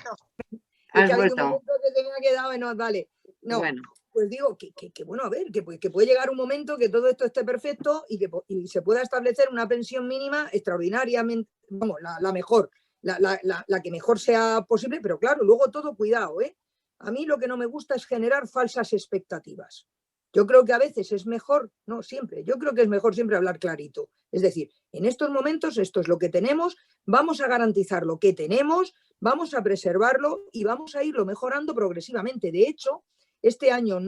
has que ha habido un vuelto. momento que se me ha quedado, no, vale. No, Bueno, pues digo que bueno, a ver, que puede llegar un momento que todo esto esté perfecto y que se pueda establecer una pensión mínima extraordinariamente, vamos, la mejor, la que mejor sea posible, pero claro, luego todo cuidado, ¿eh? A mí lo que no me gusta es generar falsas expectativas. Yo creo que a veces es mejor, no siempre, yo creo que es mejor siempre hablar clarito. Es decir, en estos momentos esto es lo que tenemos, vamos a garantizar lo que tenemos, vamos a preservarlo y vamos a irlo mejorando progresivamente. De hecho, este año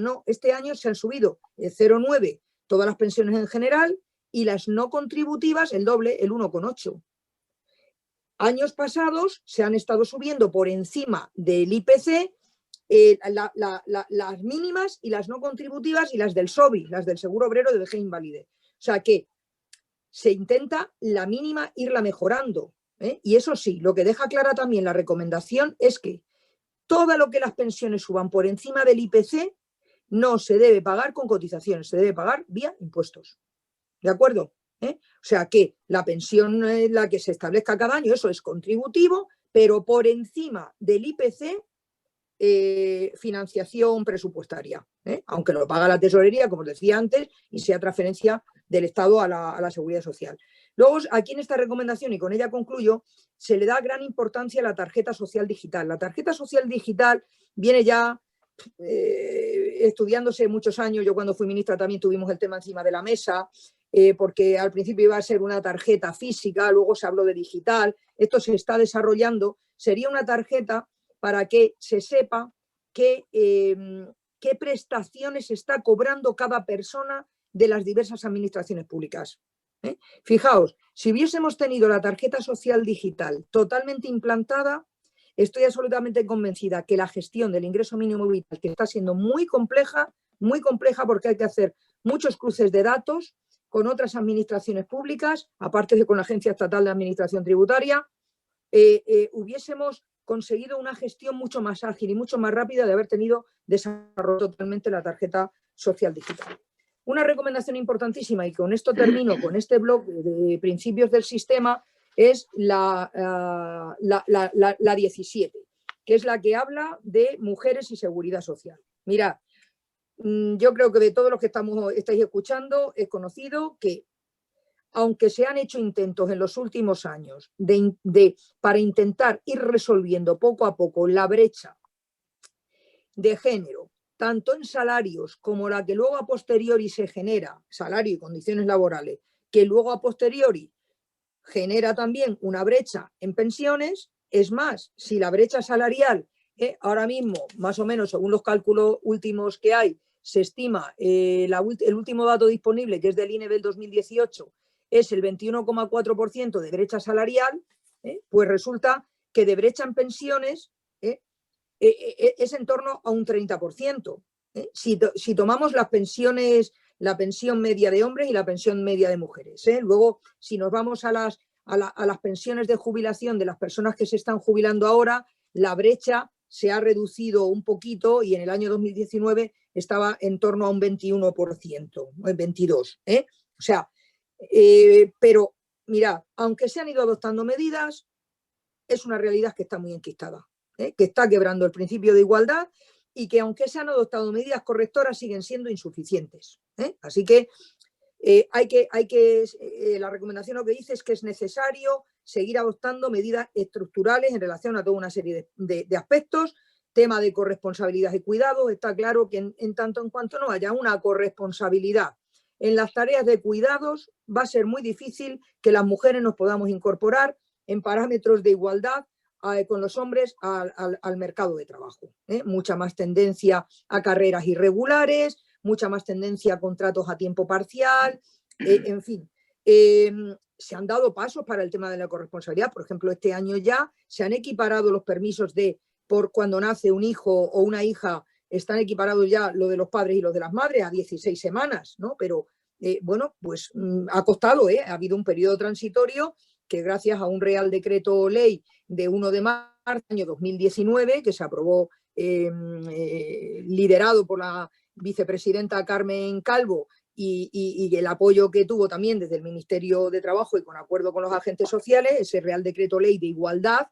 se han subido el 0,9 todas las pensiones en general y las no contributivas el doble, el 1,8. Años pasados se han estado subiendo por encima del IPC las mínimas y las no contributivas y las del SOBI, las del Seguro Obrero de Vejez e Invalidez. O sea que se intenta la mínima irla mejorando, ¿eh? Y eso sí, lo que deja clara también la recomendación es que todo lo que las pensiones suban por encima del IPC no se debe pagar con cotizaciones, se debe pagar vía impuestos. ¿De acuerdo? O sea que la pensión, la que se establezca cada año, eso es contributivo, pero por encima del IPC, financiación presupuestaria, aunque lo paga la tesorería, como os decía antes, y sea transferencia del Estado a la Seguridad Social. Luego, aquí en esta recomendación, y con ella concluyo, se le da gran importancia a la tarjeta social digital. La tarjeta social digital viene ya estudiándose muchos años. Yo cuando fui ministra también tuvimos el tema encima de la mesa, porque al principio iba a ser una tarjeta física, luego se habló de digital. Esto se está desarrollando. Sería una tarjeta para que se sepa qué prestaciones está cobrando cada persona de las diversas administraciones públicas. Fijaos, si hubiésemos tenido la tarjeta social digital totalmente implantada, estoy absolutamente convencida que la gestión del ingreso mínimo vital, que está siendo muy compleja porque hay que hacer muchos cruces de datos con otras administraciones públicas, aparte de con la Agencia Estatal de Administración Tributaria, hubiésemos conseguido una gestión mucho más ágil y mucho más rápida de haber tenido desarrollado totalmente la tarjeta social digital. Una recomendación importantísima, y con esto termino, con este blog de principios del sistema, es la 17, que es la que habla de mujeres y seguridad social. Mirad, yo creo que de todos los que estáis escuchando, he conocido que aunque se han hecho intentos en los últimos años para intentar ir resolviendo poco a poco la brecha de género, tanto en salarios como la que luego a posteriori se genera, salario y condiciones laborales, que luego a posteriori genera también una brecha en pensiones. Es más, si la brecha salarial, ahora mismo, más o menos, según los cálculos últimos que hay, se estima, el último dato disponible, que es del INE del 2018, es el 21,4% de brecha salarial, pues resulta que de brecha en pensiones es en torno a un 30%. Si tomamos las pensiones, la pensión media de hombres y la pensión media de mujeres. Luego, si nos vamos a las pensiones de jubilación de las personas que se están jubilando ahora, la brecha se ha reducido un poquito y en el año 2019 estaba en torno a un 21%, 22%. O sea, pero mirad, aunque se han ido adoptando medidas, es una realidad que está muy enquistada, que está quebrando el principio de igualdad y que aunque se han adoptado medidas correctoras siguen siendo insuficientes. Así que la recomendación lo que dice es que es necesario seguir adoptando medidas estructurales en relación a toda una serie de aspectos. Tema de corresponsabilidad y cuidado. Está claro que en tanto en cuanto no haya una corresponsabilidad en las tareas de cuidados, va a ser muy difícil que las mujeres nos podamos incorporar en parámetros de igualdad con los hombres al mercado de trabajo. Mucha más tendencia a carreras irregulares, mucha más tendencia a contratos a tiempo parcial, en fin. Se han dado pasos para el tema de la corresponsabilidad. Por ejemplo, este año ya se han equiparado los permisos por cuando nace un hijo o una hija, están equiparados ya lo de los padres y los de las madres a 16 semanas, ¿no? Pero bueno, pues ha costado, ha habido un periodo transitorio que gracias a un Real Decreto Ley de 1 de marzo del año 2019, que se aprobó liderado por la vicepresidenta Carmen Calvo y el apoyo que tuvo también desde el Ministerio de Trabajo y con acuerdo con los agentes sociales, ese Real Decreto Ley de Igualdad,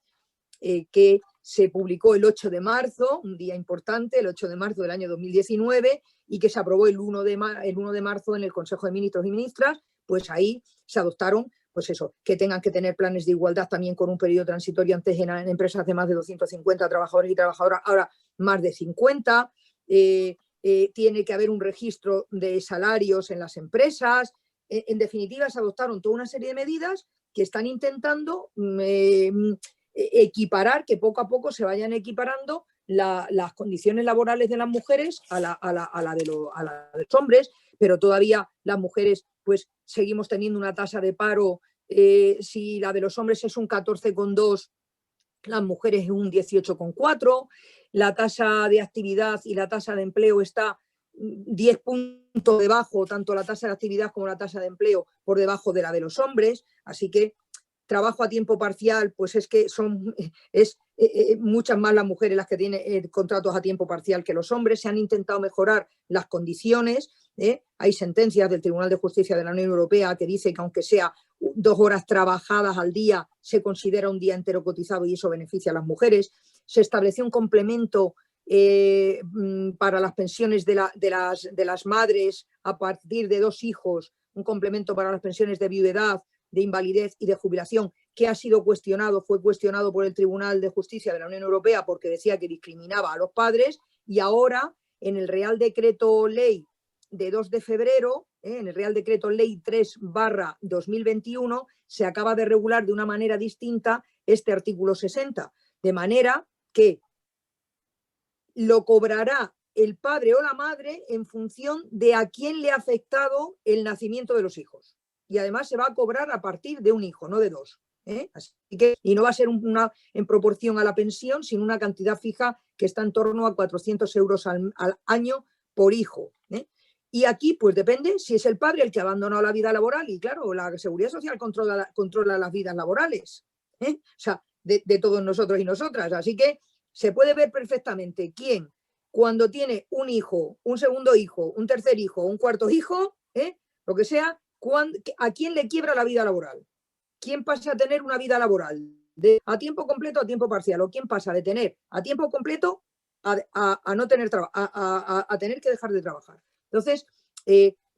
que se publicó el 8 de marzo, un día importante, el 8 de marzo del año 2019, y que se aprobó el 1 de marzo en el Consejo de Ministros y Ministras. Pues ahí se adoptaron, pues eso, que tengan que tener planes de igualdad también con un periodo transitorio, antes en empresas de más de 250 trabajadores y trabajadoras, ahora más de 50. Tiene que haber un registro de salarios en las empresas. En definitiva, se adoptaron toda una serie de medidas que están intentando equiparar, que poco a poco se vayan equiparando las condiciones laborales de las mujeres a la de los hombres, pero todavía las mujeres pues seguimos teniendo una tasa de paro, si la de los hombres es un 14,2, las mujeres es un 18,4, la tasa de actividad y la tasa de empleo está 10 puntos debajo, tanto la tasa de actividad como la tasa de empleo por debajo de la de los hombres, así que trabajo a tiempo parcial, pues es que es muchas más las mujeres las que tienen contratos a tiempo parcial que los hombres. Se han intentado mejorar las condiciones. Hay sentencias del Tribunal de Justicia de la Unión Europea que dice que aunque sea 2 horas trabajadas al día, se considera un día entero cotizado y eso beneficia a las mujeres. Se estableció un complemento para las pensiones de las madres a partir de 2 hijos, un complemento para las pensiones de viudedad, de invalidez y de jubilación, que fue cuestionado por el Tribunal de Justicia de la Unión Europea porque decía que discriminaba a los padres, y ahora en el Real Decreto Ley de 2 de febrero, en el Real Decreto Ley 3/2021, se acaba de regular de una manera distinta este artículo 60, de manera que lo cobrará el padre o la madre en función de a quién le ha afectado el nacimiento de los hijos. Y además se va a cobrar a partir de un hijo, no de 2. Así que, y no va a ser en proporción a la pensión, sino una cantidad fija que está en torno a 400 euros al año por hijo. Y aquí, pues depende si es el padre el que ha abandonado la vida laboral, y claro, la Seguridad Social controla las vidas laborales, o sea, de todos nosotros y nosotras. Así que se puede ver perfectamente quién, cuando tiene un hijo, un segundo hijo, un tercer hijo, un cuarto hijo, lo que sea, a quién le quiebra la vida laboral. ¿Quién pasa a tener una vida laboral a tiempo completo a tiempo parcial? ¿O quién pasa de tener a tiempo completo a no tener a tener que dejar de trabajar? Entonces,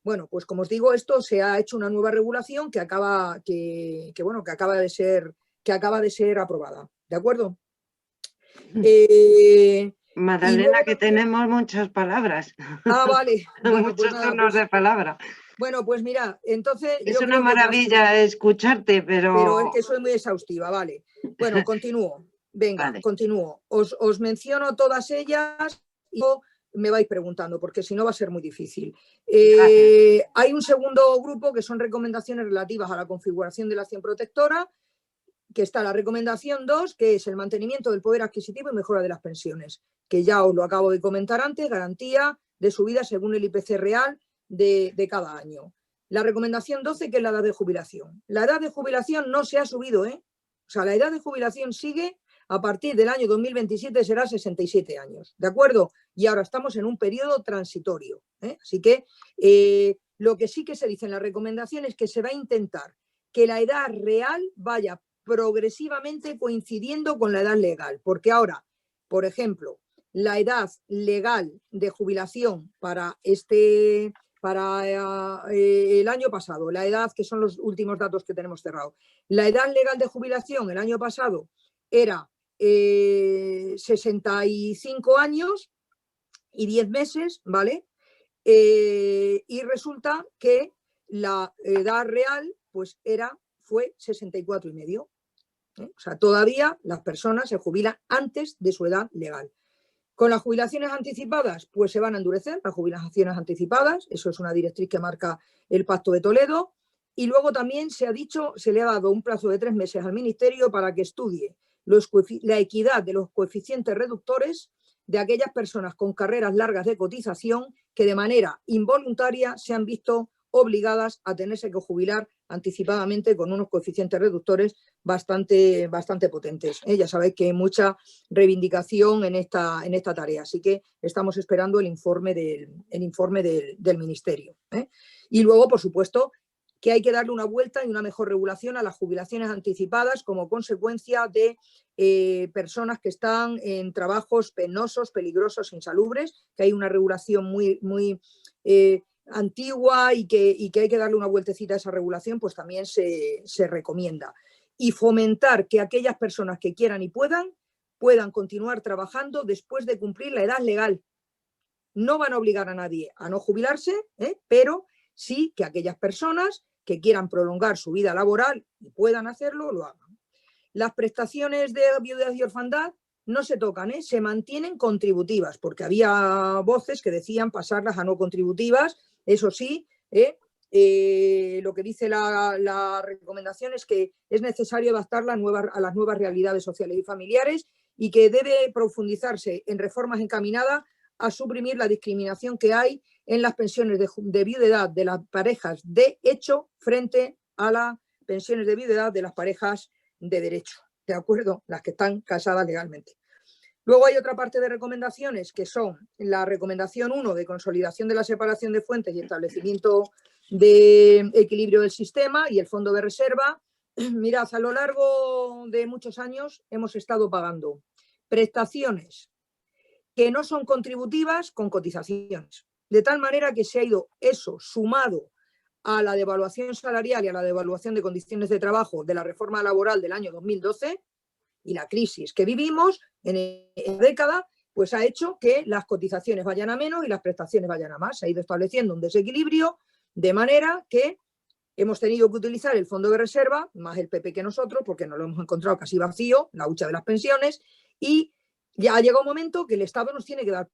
bueno, pues como os digo, esto se ha hecho una nueva regulación que acaba de ser aprobada. ¿De acuerdo? Magdalena, luego, que tenemos muchas palabras. Vale. Bueno, muchos pues nada, turnos de palabra. Bueno, pues mira, entonces... Es una maravilla escucharte, pero es que soy muy exhaustiva, vale. Bueno, continúo. Venga, vale. Continúo. Os menciono todas ellas y me vais preguntando, porque si no va a ser muy difícil. Hay un segundo grupo que son recomendaciones relativas a la configuración de la acción protectora, que está la recomendación 2, que es el mantenimiento del poder adquisitivo y mejora de las pensiones, que ya os lo acabo de comentar antes, garantía de subida según el IPC real de cada año. La recomendación 12, que es la edad de jubilación. La edad de jubilación no se ha subido, O sea, la edad de jubilación sigue, a partir del año 2027 será 67 años, ¿de acuerdo? Y ahora estamos en un periodo transitorio, Así que lo que sí que se dice en la recomendación es que se va a intentar que la edad real vaya progresivamente coincidiendo con la edad legal, porque ahora, por ejemplo, la edad legal de jubilación para el año pasado, la edad, que son los últimos datos que tenemos cerrados, la edad legal de jubilación el año pasado era 65 años y 10 meses, ¿vale? Y resulta que la edad real pues fue 64,5. O sea, todavía las personas se jubilan antes de su edad legal. Con las jubilaciones anticipadas, pues se van a endurecer las jubilaciones anticipadas, eso es una directriz que marca el Pacto de Toledo, y luego también se ha dicho, se le ha dado un plazo de 3 meses al Ministerio para que estudie la equidad de los coeficientes reductores de aquellas personas con carreras largas de cotización que de manera involuntaria se han visto obligadas a tenerse que jubilar anticipadamente con unos coeficientes reductores bastante potentes. Ya sabéis que hay mucha reivindicación en esta tarea, así que estamos esperando el informe del Ministerio. Y luego, por supuesto, que hay que darle una vuelta y una mejor regulación a las jubilaciones anticipadas como consecuencia de personas que están en trabajos penosos, peligrosos, insalubres, que hay una regulación muy antigua y que hay que darle una vueltecita a esa regulación, pues también se recomienda. Y fomentar que aquellas personas que quieran y puedan continuar trabajando después de cumplir la edad legal. No van a obligar a nadie a no jubilarse, pero sí que aquellas personas que quieran prolongar su vida laboral y puedan hacerlo, lo hagan. Las prestaciones de viudedad y orfandad no se tocan, se mantienen contributivas, porque había voces que decían pasarlas a no contributivas. Eso sí, lo que dice la recomendación es que es necesario adaptarla a las nuevas realidades sociales y familiares y que debe profundizarse en reformas encaminadas a suprimir la discriminación que hay en las pensiones de viudedad de las parejas de hecho frente a las pensiones de viudedad de las parejas de derecho, ¿de acuerdo? Las que están casadas legalmente. Luego hay otra parte de recomendaciones que son la recomendación 1 de consolidación de la separación de fuentes y establecimiento de equilibrio del sistema y el fondo de reserva. Mirad, a lo largo de muchos años hemos estado pagando prestaciones que no son contributivas con cotizaciones, de tal manera que se ha ido eso sumado a la devaluación salarial y a la devaluación de condiciones de trabajo de la reforma laboral del año 2012 y la crisis que vivimos en la década, pues ha hecho que las cotizaciones vayan a menos y las prestaciones vayan a más. Se ha ido estableciendo un desequilibrio de manera que hemos tenido que utilizar el fondo de reserva, más el PP que nosotros, porque nos lo hemos encontrado casi vacío, la hucha de las pensiones, y ya ha llegado un momento que el Estado nos tiene que dar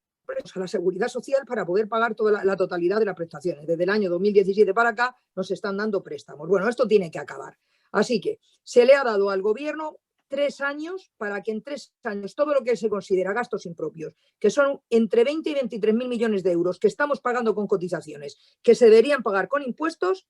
a la seguridad social para poder pagar toda la totalidad de las prestaciones. Desde el año 2017 para acá nos están dando préstamos. Bueno, esto tiene que acabar. Así que se le ha dado al Gobierno 3 años para que en 3 años todo lo que se considera gastos impropios, que son entre 20 y 23.000 millones de euros que estamos pagando con cotizaciones, que se deberían pagar con impuestos,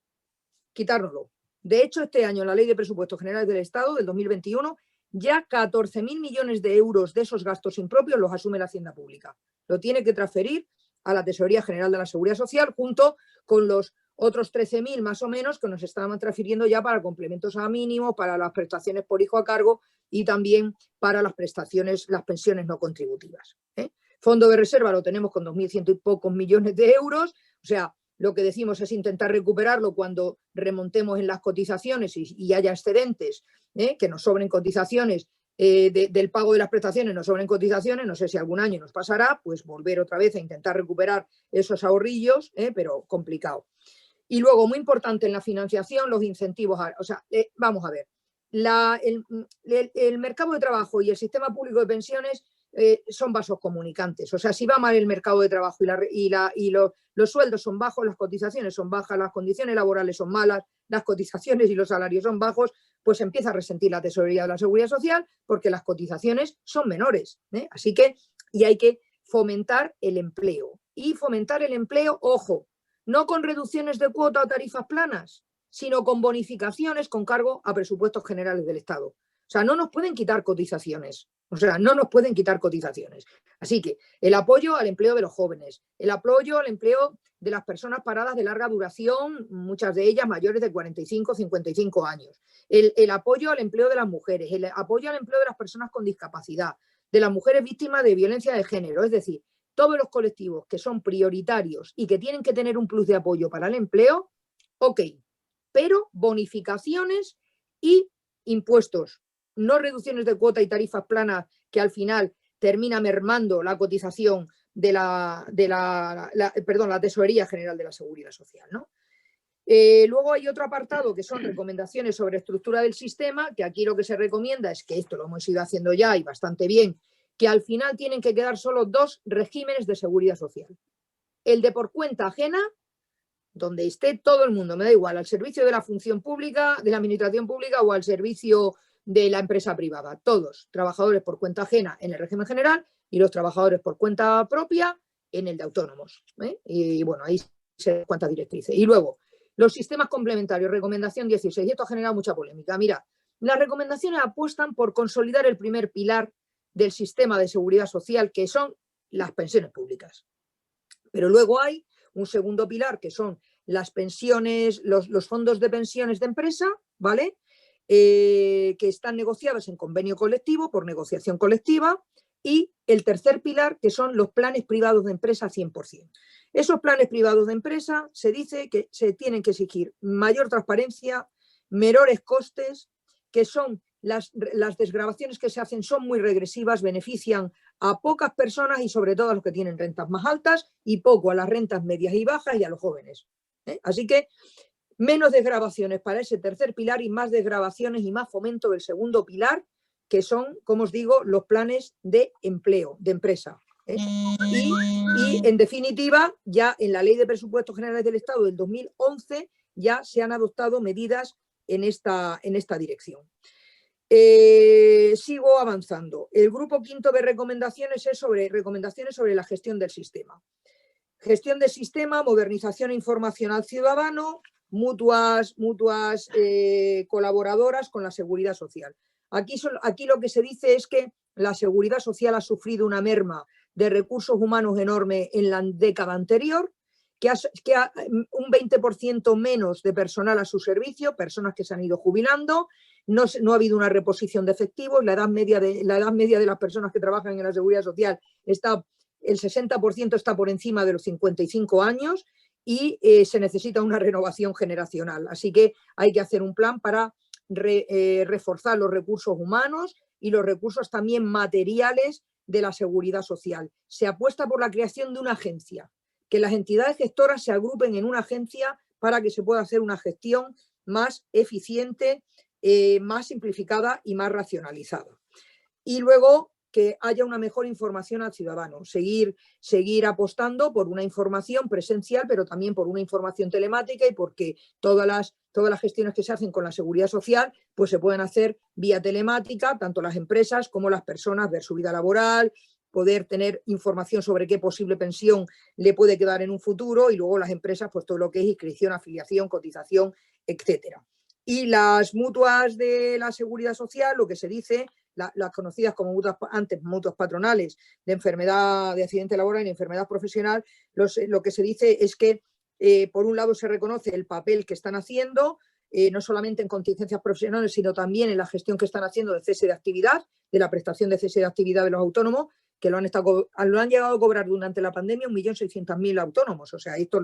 quitárnoslo. De hecho, este año en la Ley de Presupuestos Generales del Estado del 2021 ya 14.000 millones de euros de esos gastos impropios los asume la Hacienda Pública. Lo tiene que transferir a la Tesorería General de la Seguridad Social junto con los otros 13.000 más o menos que nos estaban transfiriendo ya para complementos a mínimo, para las prestaciones por hijo a cargo y también para las pensiones no contributivas. Fondo de reserva lo tenemos con 2.100 y pocos millones de euros, o sea, lo que decimos es intentar recuperarlo cuando remontemos en las cotizaciones y haya excedentes, que nos sobren cotizaciones, del pago de las prestaciones nos sobren cotizaciones, no sé si algún año nos pasará, pues volver otra vez a intentar recuperar esos ahorrillos, pero complicado. Y luego, muy importante en la financiación, los incentivos. Vamos a ver, el mercado de trabajo y el sistema público de pensiones son vasos comunicantes. O sea, si va mal el mercado de trabajo y los sueldos son bajos, las cotizaciones son bajas, las condiciones laborales son malas, las cotizaciones y los salarios son bajos, pues empieza a resentir la Tesorería de la Seguridad Social porque las cotizaciones son menores. Así que, y hay que fomentar el empleo. Y fomentar el empleo, ojo, no con reducciones de cuota o tarifas planas, sino con bonificaciones con cargo a presupuestos generales del Estado. O sea, no nos pueden quitar cotizaciones. Así que el apoyo al empleo de los jóvenes, el apoyo al empleo de las personas paradas de larga duración, muchas de ellas mayores de 45 o 55 años, el apoyo al empleo de las mujeres, el apoyo al empleo de las personas con discapacidad, de las mujeres víctimas de violencia de género, es decir, todos los colectivos que son prioritarios y que tienen que tener un plus de apoyo para el empleo, ok, pero bonificaciones y impuestos, no reducciones de cuota y tarifas planas que al final termina mermando la cotización de la Tesorería General de la Seguridad Social, ¿no? Luego hay otro apartado que son recomendaciones sobre estructura del sistema, que aquí lo que se recomienda es que esto lo hemos ido haciendo ya y bastante bien, que al final tienen que quedar solo 2 regímenes de seguridad social. El de por cuenta ajena, donde esté todo el mundo, me da igual, al servicio de la función pública, de la administración pública o al servicio de la empresa privada. Todos, trabajadores por cuenta ajena en el régimen general y los trabajadores por cuenta propia en el de autónomos. Y bueno, ahí se cuántas directrices. Y luego, los sistemas complementarios, recomendación 16, y esto ha generado mucha polémica. Mira, las recomendaciones apuestan por consolidar el primer pilar del sistema de seguridad social, que son las pensiones públicas. Pero luego hay un segundo pilar, que son las pensiones, los fondos de pensiones de empresa, ¿vale? Que están negociados en convenio colectivo, por negociación colectiva, y el tercer pilar, que son los planes privados de empresa 100%. Esos planes privados de empresa se dice que se tienen que exigir mayor transparencia, menores costes, que son las desgravaciones que se hacen son muy regresivas, benefician a pocas personas y sobre todo a los que tienen rentas más altas y poco a las rentas medias y bajas y a los jóvenes. Así que menos desgravaciones para ese tercer pilar y más desgravaciones y más fomento del segundo pilar, que son, como os digo, los planes de empleo, de empresa. Y en definitiva, ya en la Ley de Presupuestos Generales del Estado del 2011 ya se han adoptado medidas en esta dirección. Sigo avanzando. El grupo quinto de recomendaciones es sobre recomendaciones sobre la gestión del sistema. Gestión del sistema, modernización e información al ciudadano, mutuas colaboradoras con la seguridad social. Aquí lo que se dice es que la seguridad social ha sufrido una merma de recursos humanos enorme en la década anterior, que un 20% menos de personal a su servicio, personas que se han ido jubilando, no ha habido una reposición de efectivos, la edad media de las personas que trabajan en la seguridad social el 60% está por encima de los 55 años y se necesita una renovación generacional. Así que hay que hacer un plan para reforzar los recursos humanos y los recursos también materiales de la seguridad social. Se apuesta por la creación de una agencia, que las entidades gestoras se agrupen en una agencia para que se pueda hacer una gestión más eficiente, más simplificada y más racionalizada. Y luego que haya una mejor información al ciudadano, seguir apostando por una información presencial, pero también por una información telemática y porque todas las gestiones que se hacen con la seguridad social pues se pueden hacer vía telemática, tanto las empresas como las personas, ver su vida laboral, poder tener información sobre qué posible pensión le puede quedar en un futuro y luego las empresas pues todo lo que es inscripción, afiliación, cotización, etcétera. Y las mutuas de la seguridad social, lo que se dice, las conocidas como mutuas patronales de enfermedad, de accidente laboral y enfermedad profesional, lo que se dice es que por un lado se reconoce el papel que están haciendo, no solamente en contingencias profesionales, sino también en la gestión que están haciendo de cese de actividad, de la prestación de cese de actividad de los autónomos, que lo han llegado a cobrar durante la pandemia 1.600.000 autónomos. O sea, esto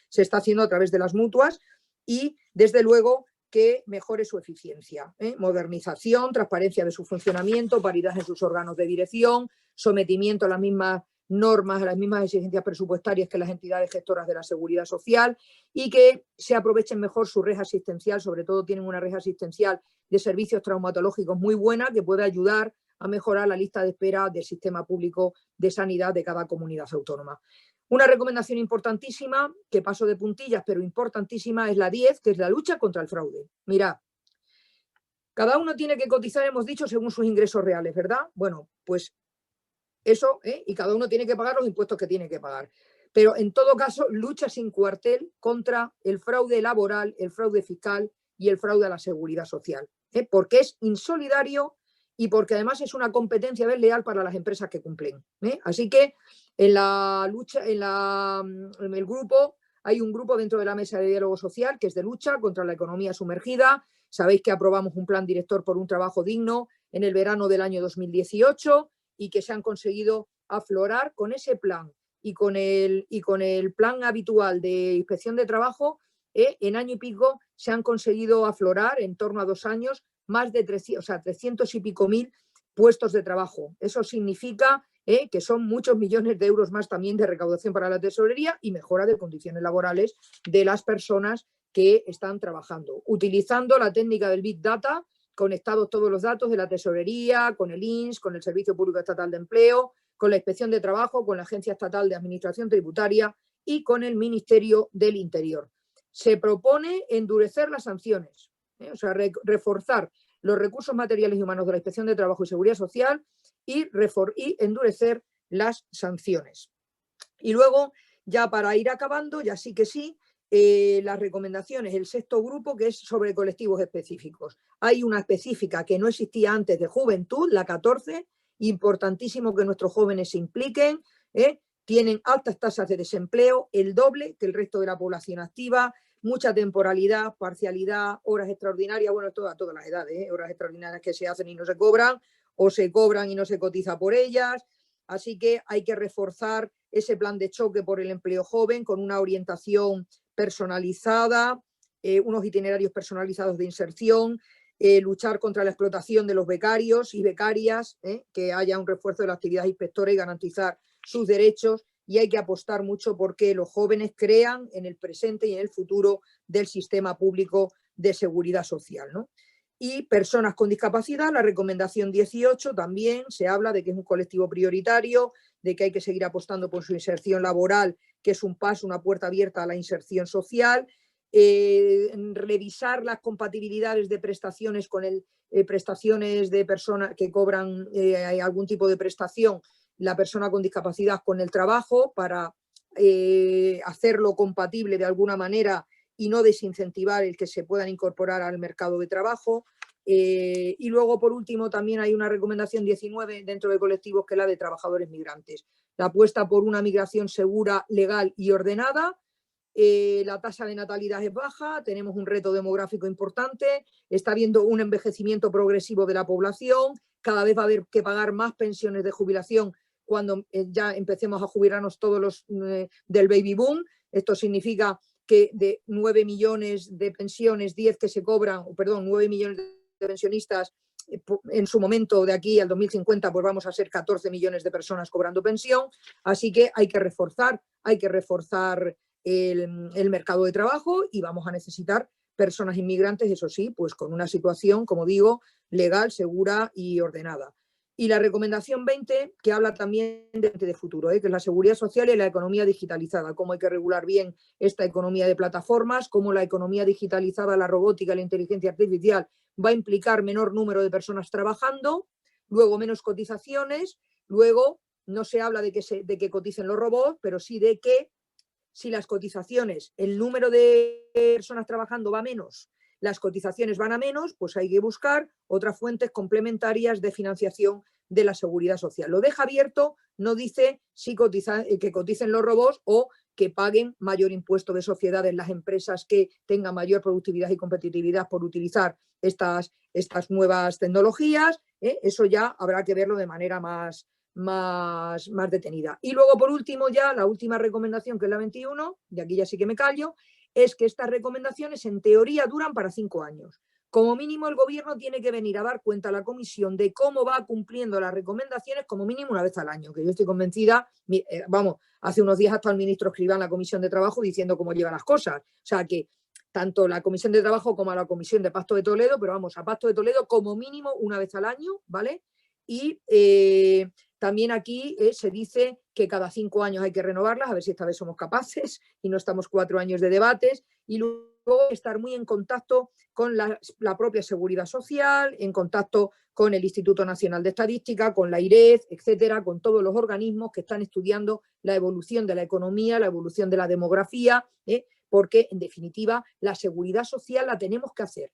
se está haciendo a través de las mutuas y, desde luego, que mejore su eficiencia. Modernización, transparencia de su funcionamiento, paridad en sus órganos de dirección, sometimiento a las mismas normas, a las mismas exigencias presupuestarias que las entidades gestoras de la seguridad social y que se aprovechen mejor su red asistencial, sobre todo tienen una red asistencial de servicios traumatológicos muy buena que puede ayudar a mejorar la lista de espera del sistema público de sanidad de cada comunidad autónoma. Una recomendación importantísima, que paso de puntillas, pero importantísima, es la 10, que es la lucha contra el fraude. Mirad, cada uno tiene que cotizar, hemos dicho, según sus ingresos reales, ¿verdad? Bueno, pues eso, y cada uno tiene que pagar los impuestos que tiene que pagar. Pero en todo caso, lucha sin cuartel contra el fraude laboral, el fraude fiscal y el fraude a la seguridad social, porque es insolidario y porque además es una competencia desleal para las empresas que cumplen. Así que en la lucha, en el grupo, hay un grupo dentro de la mesa de diálogo social que es de lucha contra la economía sumergida. Sabéis que aprobamos un plan director por un trabajo digno en el verano del año 2018 y que se han conseguido aflorar con ese plan y con el plan habitual de inspección de trabajo, en año y pico se han conseguido aflorar en torno a 2 años más de 300 y pico mil puestos de trabajo. Eso significa que son muchos millones de euros más también de recaudación para la tesorería y mejora de condiciones laborales de las personas que están trabajando, utilizando la técnica del Big Data conectados todos los datos de la Tesorería, con el INS, con el Servicio Público Estatal de Empleo, con la Inspección de Trabajo, con la Agencia Estatal de Administración Tributaria y con el Ministerio del Interior. Se propone endurecer las sanciones, o sea, reforzar los recursos materiales y humanos de la Inspección de Trabajo y Seguridad Social y endurecer las sanciones. Y luego, ya para ir acabando, ya sí que sí, las recomendaciones, el sexto grupo, que es sobre colectivos específicos. Hay una específica que no existía antes de juventud, la 14, importantísimo que nuestros jóvenes se impliquen, tienen altas tasas de desempleo, el doble que el resto de la población activa, mucha temporalidad, parcialidad, horas extraordinarias, bueno, a todas las edades, horas extraordinarias que se hacen y no se cobran, o se cobran y no se cotiza por ellas. Así que hay que reforzar ese plan de choque por el empleo joven con una orientación personalizada, unos itinerarios personalizados de inserción, luchar contra la explotación de los becarios y becarias, que haya un refuerzo de la actividad inspectora y garantizar sus derechos, y hay que apostar mucho porque los jóvenes crean en el presente y en el futuro del sistema público de seguridad social, ¿no? Y personas con discapacidad, la recomendación 18 también se habla de que es un colectivo prioritario, de que hay que seguir apostando por su inserción laboral, que es un paso, una puerta abierta a la inserción social, revisar las compatibilidades de prestaciones con prestaciones de personas que cobran algún tipo de prestación, la persona con discapacidad con el trabajo, para hacerlo compatible de alguna manera y no desincentivar el que se puedan incorporar al mercado de trabajo. Y luego, por último, también hay una recomendación 19 dentro de colectivos, que es la de trabajadores migrantes. La apuesta por una migración segura, legal y ordenada. La tasa de natalidad es baja, tenemos un reto demográfico importante, está habiendo un envejecimiento progresivo de la población, cada vez va a haber que pagar más pensiones de jubilación cuando ya empecemos a jubilarnos todos los del baby boom. Esto significa que de 9 millones de pensiones, 10 que se cobran, perdón, 9 millones de pensionistas, en su momento de aquí al 2050 pues vamos a ser 14 millones de personas cobrando pensión, así que hay que reforzar el mercado de trabajo y vamos a necesitar personas inmigrantes, eso sí, pues con una situación, como digo, legal, segura y ordenada. Y la recomendación 20, que habla también de futuro, que es la seguridad social y la economía digitalizada, cómo hay que regular bien esta economía de plataformas, cómo la economía digitalizada, la robótica, la inteligencia artificial va a implicar menor número de personas trabajando, luego menos cotizaciones, luego no se habla de que coticen los robots, pero sí de que si las cotizaciones, el número de personas trabajando va a menos, las cotizaciones van a menos, pues hay que buscar otras fuentes complementarias de financiación de la seguridad social. Lo deja abierto, no dice si que coticen los robots o que paguen mayor impuesto de sociedades las empresas que tengan mayor productividad y competitividad por utilizar estas nuevas tecnologías. Eso ya habrá que verlo de manera más detenida. Y luego, por último, ya la última recomendación, que es la 21, y aquí ya sí que me callo, es que estas recomendaciones en teoría duran para 5 años. Como mínimo, el gobierno tiene que venir a dar cuenta a la comisión de cómo va cumpliendo las recomendaciones, como mínimo una vez al año, que yo estoy convencida, hace unos días hasta el ministro Escrivá en la Comisión de Trabajo diciendo cómo llevan las cosas. O sea que tanto la Comisión de Trabajo como la Comisión de Pacto de Toledo, pero vamos, a Pacto de Toledo como mínimo una vez al año, ¿vale? Y también aquí se dice que cada 5 años hay que renovarlas, a ver si esta vez somos capaces y no estamos 4 años de debates, y luego estar muy en contacto con la propia seguridad social, en contacto con el Instituto Nacional de Estadística, con la IREF, etcétera, con todos los organismos que están estudiando la evolución de la economía, la evolución de la demografía, porque en definitiva la seguridad social la tenemos que hacer.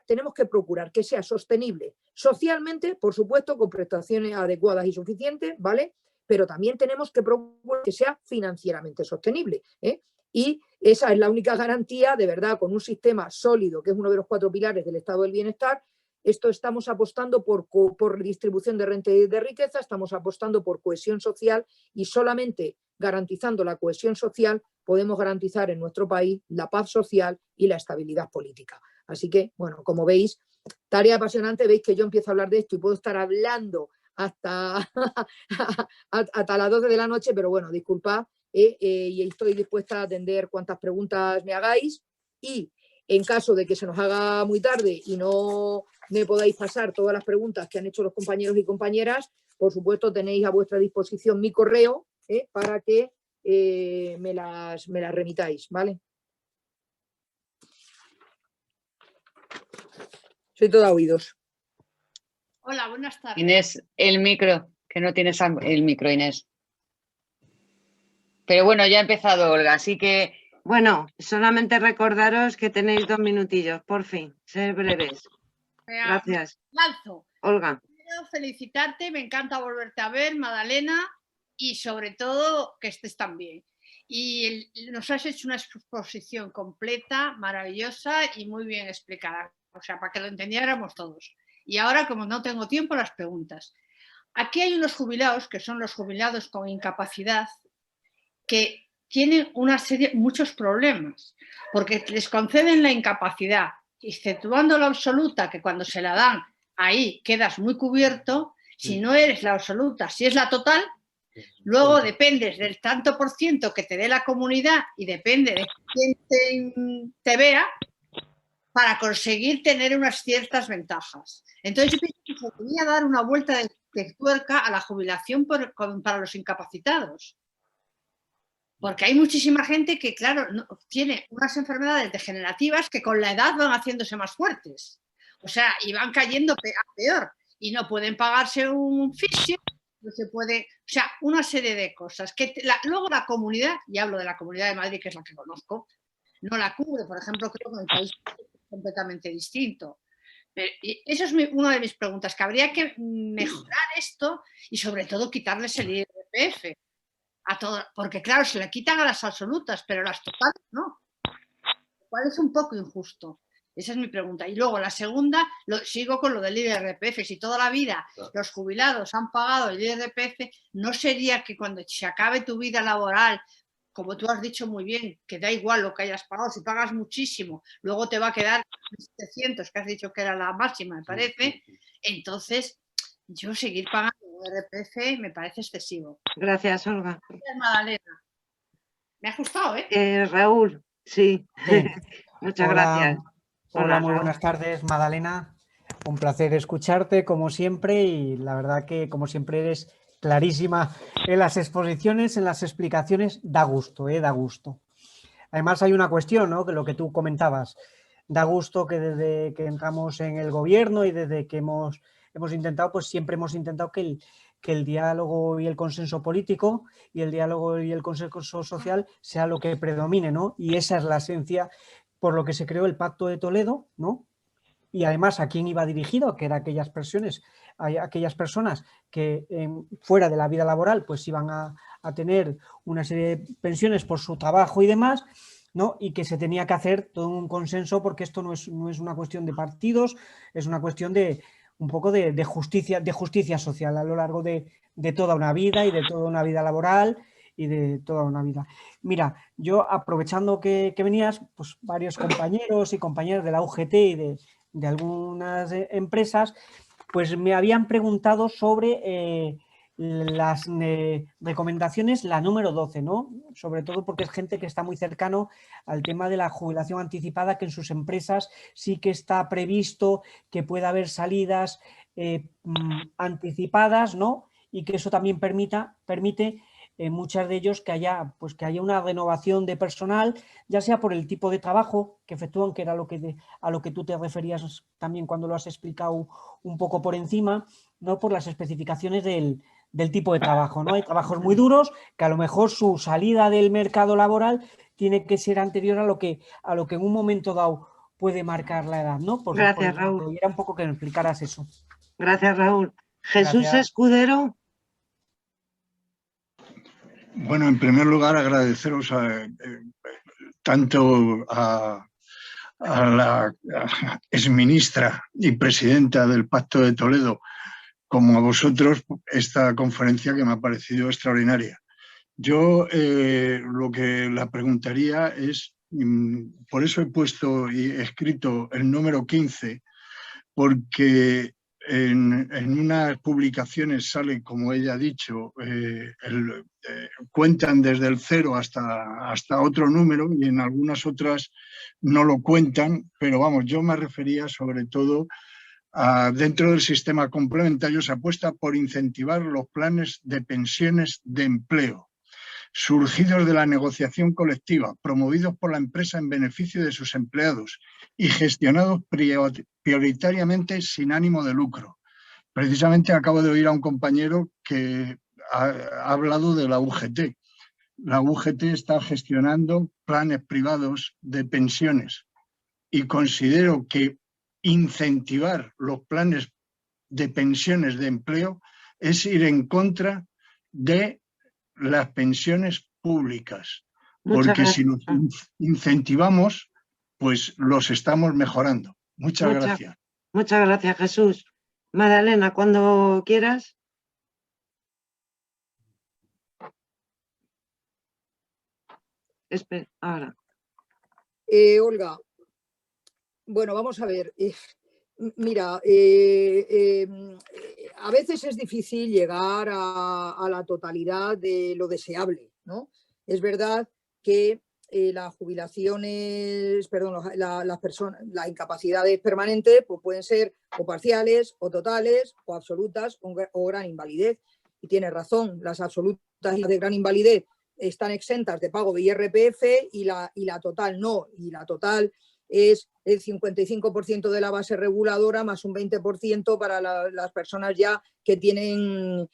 Tenemos que procurar que sea sostenible socialmente, por supuesto, con prestaciones adecuadas y suficientes, ¿vale? Pero también tenemos que procurar que sea financieramente sostenible, y esa es la única garantía, de verdad, con un sistema sólido, que es uno de los 4 pilares del estado del bienestar. Estamos apostando por redistribución de renta y de riqueza, estamos apostando por cohesión social, y solamente garantizando la cohesión social podemos garantizar en nuestro país la paz social y la estabilidad política. Así que, bueno, como veis, tarea apasionante. Veis que yo empiezo a hablar de esto y puedo estar hablando hasta las 12 de la noche, pero bueno, disculpad, y estoy dispuesta a atender cuantas preguntas me hagáis, y en caso de que se nos haga muy tarde y no me podáis pasar todas las preguntas que han hecho los compañeros y compañeras, por supuesto tenéis a vuestra disposición mi correo para que me las remitáis, ¿vale? Soy toda oídos. Hola, buenas tardes. Inés, el micro, que no tienes el micro, Inés. Pero bueno, ya ha empezado Olga, así que... Bueno, solamente recordaros que tenéis 2 minutillos, por fin, ser breves. Gracias. Lanzo. Olga. Quiero felicitarte, me encanta volverte a ver, Madalena, y sobre todo que estés tan bien. Y nos has hecho una exposición completa, maravillosa y muy bien explicada, o sea, para que lo entendiéramos todos. Y ahora, como no tengo tiempo, las preguntas. Aquí hay unos jubilados, que son los jubilados con incapacidad, que tienen muchos problemas, porque les conceden la incapacidad, exceptuando la absoluta, que cuando se la dan, ahí quedas muy cubierto. Si no eres la absoluta, si es la total, luego dependes del tanto por ciento que te dé la comunidad y depende de quién te vea para conseguir tener unas ciertas ventajas. Entonces yo pienso que se debería dar una vuelta de tuerca a la jubilación para los incapacitados. Porque hay muchísima gente que, claro, tiene unas enfermedades degenerativas que con la edad van haciéndose más fuertes. O sea, y van cayendo a peor. Y no pueden pagarse un fisio, no se puede... O sea, una serie de cosas. Que luego la comunidad, y hablo de la Comunidad de Madrid, que es la que conozco, no la cubre. Por ejemplo, creo que en el país es completamente distinto. Y eso es una de mis preguntas, que habría que mejorar esto y sobre todo quitarles el IRPF. A todo, porque claro, se le quitan a las absolutas, pero las totales no. Lo cual es un poco injusto. Esa es mi pregunta. Y luego la segunda, sigo con lo del IRPF. Si toda la vida los jubilados han pagado el IRPF, ¿no sería que cuando se acabe tu vida laboral, como tú has dicho muy bien, que da igual lo que hayas pagado, si pagas muchísimo, luego te va a quedar 700, que has dicho que era la máxima, me parece, entonces yo seguir pagando IRPF me parece excesivo. Gracias, Olga. Gracias, Madalena. Me ha gustado, ¿eh? Raúl, sí. Muchas gracias. Hola, muy buenas tardes, Madalena. Un placer escucharte, como siempre, y la verdad que, como siempre, eres clarísima en las exposiciones, en las explicaciones. Da gusto, da gusto. Además, hay una cuestión, ¿no?, que lo que tú comentabas. Da gusto que desde que entramos en el gobierno y desde que hemos intentado, pues siempre hemos intentado que el diálogo y el consenso político y el diálogo y el consenso social sea lo que predomine, ¿no? Y esa es la esencia por lo que se creó el Pacto de Toledo, ¿no? Y además, ¿a quién iba dirigido? Que eran aquellas personas que fuera de la vida laboral pues iban a tener una serie de pensiones por su trabajo y demás, ¿no? Y que se tenía que hacer todo un consenso, porque esto no es una cuestión de partidos, es una cuestión de un poco de justicia social a lo largo de toda una vida y de toda una vida laboral y de toda una vida. Mira, yo aprovechando que venías, pues varios compañeros y compañeras de la UGT y de algunas empresas, pues me habían preguntado sobre las recomendaciones, la número 12, ¿no? Sobre todo porque es gente que está muy cercano al tema de la jubilación anticipada, que en sus empresas sí que está previsto que pueda haber salidas anticipadas, ¿no? Y que eso también permite muchas de ellos que haya una renovación de personal, ya sea por el tipo de trabajo que efectúan, que era a lo que tú te referías también cuando lo has explicado un poco por encima, no por las especificaciones del tipo de trabajo, ¿no? Hay trabajos muy duros que a lo mejor su salida del mercado laboral tiene que ser anterior a lo que en un momento dado puede marcar la edad, ¿no? Gracias, Raúl. Y era un poco que me explicaras eso. Gracias, Raúl. Jesús Escudero. Bueno, en primer lugar, agradeceros tanto a la exministra y presidenta del Pacto de Toledo como a vosotros esta conferencia, que me ha parecido extraordinaria. Yo lo que la preguntaría es, por eso he puesto y escrito el número 15, porque en unas publicaciones sale, como ella ha dicho, cuentan desde el 0 hasta otro número, y en algunas otras no lo cuentan, pero vamos, yo me refería sobre todo dentro del sistema complementario se apuesta por incentivar los planes de pensiones de empleo, surgidos de la negociación colectiva, promovidos por la empresa en beneficio de sus empleados y gestionados prioritariamente sin ánimo de lucro. Precisamente acabo de oír a un compañero que ha hablado de la UGT. La UGT está gestionando planes privados de pensiones y considero que incentivar los planes de pensiones de empleo es ir en contra de las pensiones públicas, porque si los incentivamos, pues los estamos mejorando. Muchas gracias. Muchas gracias, Jesús. Madalena, cuando quieras. Espera, ahora. Olga, bueno, vamos a ver. Mira, a veces es difícil llegar a la totalidad de lo deseable, ¿no? Es verdad que las jubilaciones, perdón, las incapacidades permanentes pues pueden ser o parciales, o totales, o absolutas, o gran invalidez. Y tienes razón, las absolutas y las de gran invalidez están exentas de pago de IRPF y la total no. Y la total es el 55% de la base reguladora más un 20% para las personas ya que tienen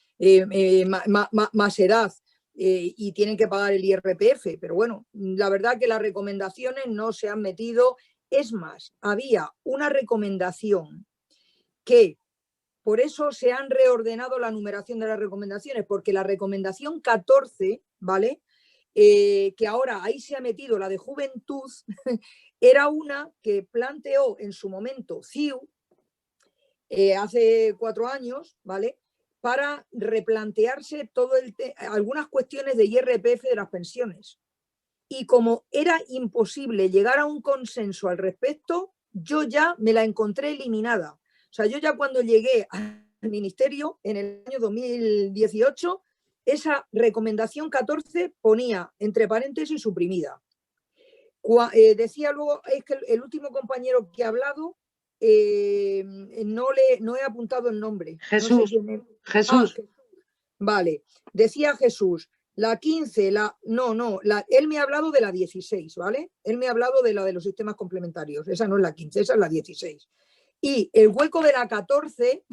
más edad y tienen que pagar el IRPF. Pero bueno, la verdad que las recomendaciones no se han metido. Es más, había una recomendación que por eso se han reordenado la numeración de las recomendaciones, porque la recomendación 14, ¿vale? Que ahora ahí se ha metido la de juventud, era una que planteó en su momento CIU hace 4 años, ¿vale? Para replantearse algunas cuestiones de IRPF de las pensiones. Y como era imposible llegar a un consenso al respecto, yo ya me la encontré eliminada. O sea, yo ya cuando llegué al ministerio en el año 2018, esa recomendación 14 ponía entre paréntesis suprimida. Decía luego, es que el último compañero que ha hablado, no he apuntado el nombre. Jesús. No sé quién es. Jesús. Vale, decía Jesús, la 15, él me ha hablado de la 16, ¿vale? Él me ha hablado de la de los sistemas complementarios, esa no es la 15, esa es la 16. Y el hueco de la 14,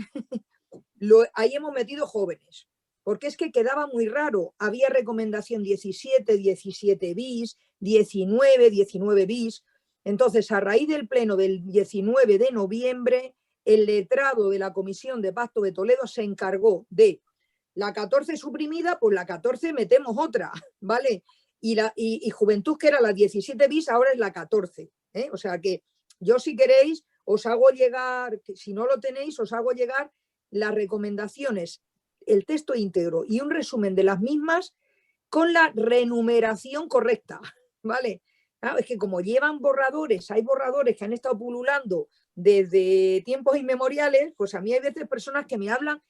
ahí hemos metido jóvenes, porque es que quedaba muy raro. Había recomendación 17, 17 bis, 19, 19 bis. Entonces, a raíz del pleno del 19 de noviembre, el letrado de la Comisión de Pacto de Toledo se encargó de la 14 suprimida, pues la 14 metemos otra, ¿vale? Y Juventud, que era la 17 bis, ahora es la 14. O sea que yo, si queréis, os hago llegar, si no lo tenéis, os hago llegar las recomendaciones, el texto íntegro y un resumen de las mismas con la renumeración correcta, ¿vale? Claro, es que como llevan borradores, hay borradores que han estado pululando desde tiempos inmemoriales, pues a mí hay veces personas que me hablan,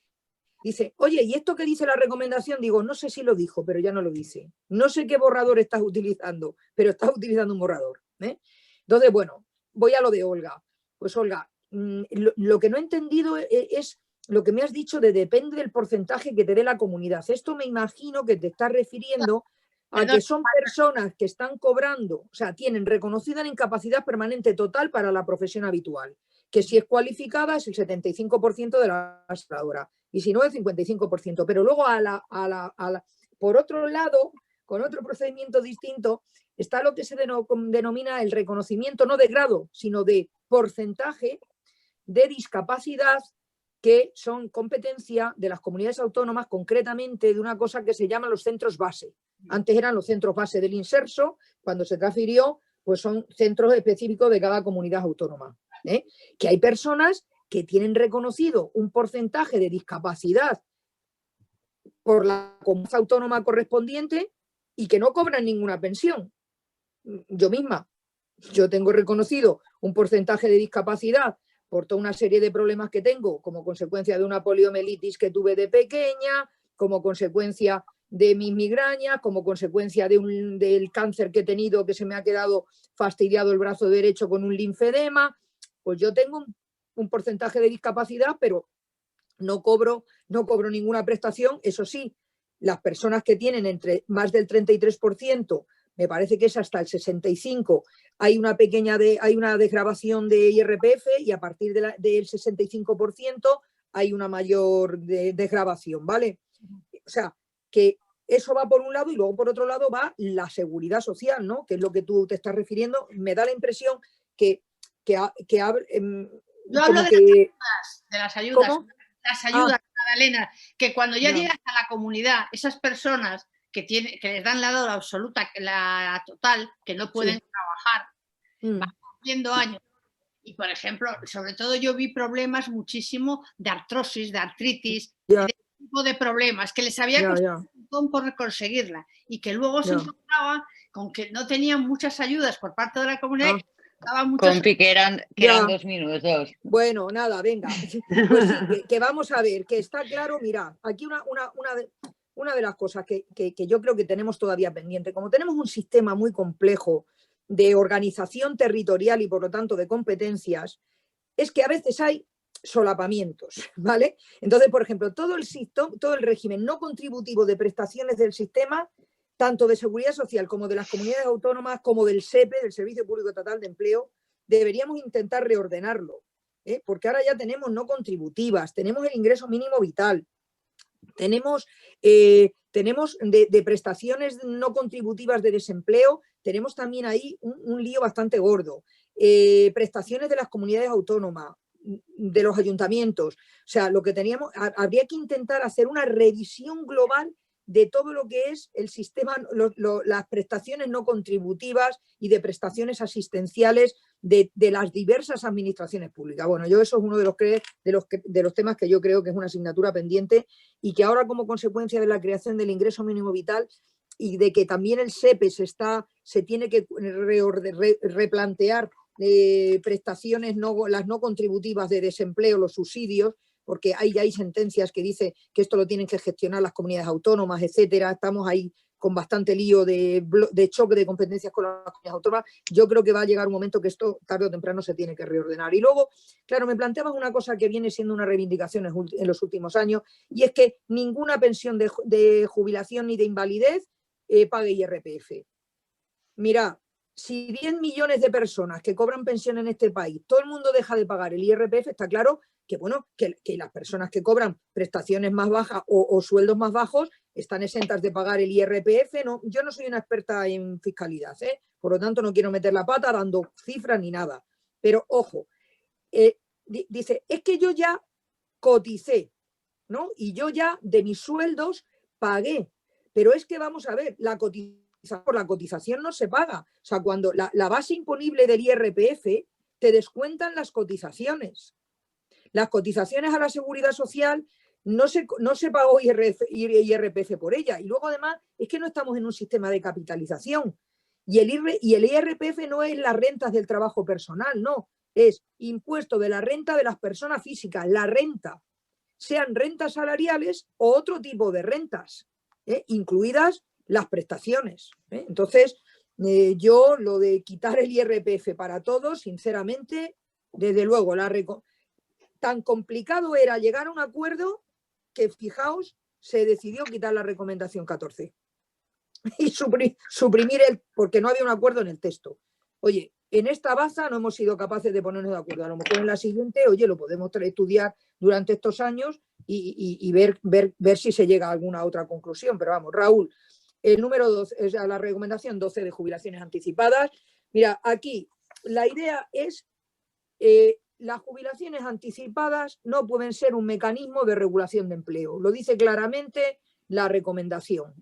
dicen, oye, ¿y esto que dice la recomendación? Digo, no sé si lo dijo, pero ya no lo dice. No sé qué borrador estás utilizando, pero estás utilizando un borrador, ¿eh? Entonces, bueno, voy a lo de Olga. Pues Olga, lo que no he entendido es lo que me has dicho de depende del porcentaje que te dé la comunidad. Esto me imagino que te estás refiriendo a que son personas que están cobrando, o sea, tienen reconocida la incapacidad permanente total para la profesión habitual, que si es cualificada es el 75% de la aseguradora y si no el 55%. Pero luego por otro lado, con otro procedimiento distinto, está lo que se denomina el reconocimiento no de grado, sino de porcentaje de discapacidad, que son competencia de las comunidades autónomas, concretamente de una cosa que se llama los centros base. Antes eran los centros base del Inserso, cuando se transfirió, pues son centros específicos de cada comunidad autónoma. Que hay personas que tienen reconocido un porcentaje de discapacidad por la comunidad autónoma correspondiente y que no cobran ninguna pensión. Yo misma, yo tengo reconocido un porcentaje de discapacidad por toda una serie de problemas que tengo como consecuencia de una poliomielitis que tuve de pequeña, como consecuencia de mis migrañas, como consecuencia del cáncer que he tenido, que se me ha quedado fastidiado el brazo derecho con un linfedema. Pues yo tengo un un porcentaje de discapacidad, pero no cobro ninguna prestación. Eso sí, las personas que tienen entre más del 33%, me parece que es hasta el 65%, hay una desgravación de IRPF, y a partir del 65% hay una mayor desgravación, ¿vale? O sea, que eso va por un lado, y luego por otro lado va la seguridad social, ¿no? Que es lo que tú te estás refiriendo. Me da la impresión que Yo hablo de las ayudas. ¿Cómo? Las ayudas, Magdalena, que cuando ya llegas a la comunidad, esas personas que les dan la deuda absoluta, la total, que no pueden trabajar, van cumpliendo años. Y, por ejemplo, sobre todo yo vi problemas muchísimo de artrosis, de artritis, de este tipo de problemas, que les había costado un montón por conseguirla, y que luego se encontraban con que no tenían muchas ayudas por parte de la comunidad. Compi, que eran 2 minutos. Bueno, nada, venga. Pues sí, que vamos a ver, que está claro. Mira, aquí una de las cosas que yo creo que tenemos todavía pendiente, como tenemos un sistema muy complejo de organización territorial y por lo tanto de competencias, es que a veces hay solapamientos, ¿vale? Entonces, por ejemplo, todo el régimen no contributivo de prestaciones del sistema, tanto de seguridad social como de las comunidades autónomas, como del SEPE, del Servicio Público Estatal de Empleo, deberíamos intentar reordenarlo, porque ahora ya tenemos no contributivas, tenemos el ingreso mínimo vital, tenemos de prestaciones no contributivas de desempleo, tenemos también ahí un lío bastante gordo, prestaciones de las comunidades autónomas, de los ayuntamientos. O sea, lo que teníamos, habría que intentar hacer una revisión global de todo lo que es el sistema, las prestaciones no contributivas y de prestaciones asistenciales de las diversas administraciones públicas. Bueno, eso es uno de los temas que yo creo que es una asignatura pendiente, y que ahora, como consecuencia de la creación del ingreso mínimo vital y de que también el SEPE se tiene que replantear prestaciones las no contributivas de desempleo, los subsidios, porque ya hay sentencias que dicen que esto lo tienen que gestionar las comunidades autónomas, etcétera. Estamos ahí con bastante lío de choque de competencias con las comunidades autónomas. Yo creo que va a llegar un momento que esto tarde o temprano se tiene que reordenar. Y luego, claro, me planteabas una cosa que viene siendo una reivindicación en los últimos años, y es que ninguna pensión de jubilación ni de invalidez pague IRPF. Mira, si 10 millones de personas que cobran pensión en este país, todo el mundo deja de pagar el IRPF, está claro que, bueno, que las personas que cobran prestaciones más bajas o sueldos más bajos están exentas de pagar el IRPF. No, yo no soy una experta en fiscalidad, por lo tanto no quiero meter la pata dando cifras ni nada. Pero, ojo, dice, es que yo ya coticé, ¿no? Y yo ya de mis sueldos pagué. Pero es que, vamos a ver, por la cotización no se paga. O sea, cuando la base imponible del IRPF te descuentan las cotizaciones. Las cotizaciones a la seguridad social no se pagó IRPF por ella. Y luego, además, es que no estamos en un sistema de capitalización. Y el IRPF no es las rentas del trabajo personal, no. Es impuesto de la renta de las personas físicas, la renta, sean rentas salariales o otro tipo de rentas, incluidas las prestaciones. Entonces, yo lo de quitar el IRPF para todos, sinceramente, desde luego, tan complicado era llegar a un acuerdo que, fijaos, se decidió quitar la recomendación 14 y suprimir porque no había un acuerdo en el texto. Oye, en esta baza no hemos sido capaces de ponernos de acuerdo. A lo mejor en la siguiente, oye, lo podemos estudiar durante estos años y ver si se llega a alguna otra conclusión. Pero vamos, Raúl, el número 2 es la recomendación 12 de jubilaciones anticipadas. Mira, aquí la idea es las jubilaciones anticipadas no pueden ser un mecanismo de regulación de empleo. Lo dice claramente la recomendación.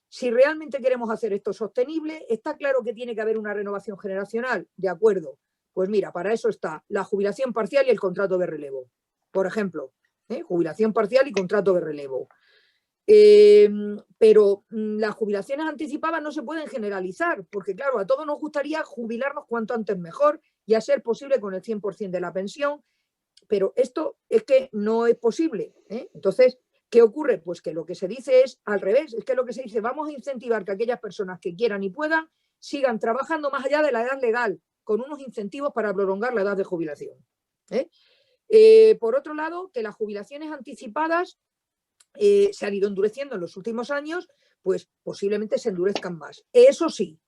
Si realmente queremos hacer esto sostenible, está claro que tiene que haber una renovación generacional. De acuerdo. Pues mira, para eso está la jubilación parcial y el contrato de relevo. Por ejemplo, jubilación parcial y contrato de relevo. Pero las jubilaciones anticipadas no se pueden generalizar, porque claro, a todos nos gustaría jubilarnos cuanto antes mejor y a ser posible con el 100% de la pensión, pero esto es que no es posible. Entonces, ¿qué ocurre? Pues que lo que se dice es al revés, es que lo que se dice, vamos a incentivar que aquellas personas que quieran y puedan sigan trabajando más allá de la edad legal, con unos incentivos para prolongar la edad de jubilación. Por otro lado, que las jubilaciones anticipadas se han ido endureciendo en los últimos años, pues posiblemente se endurezcan más. Eso sí,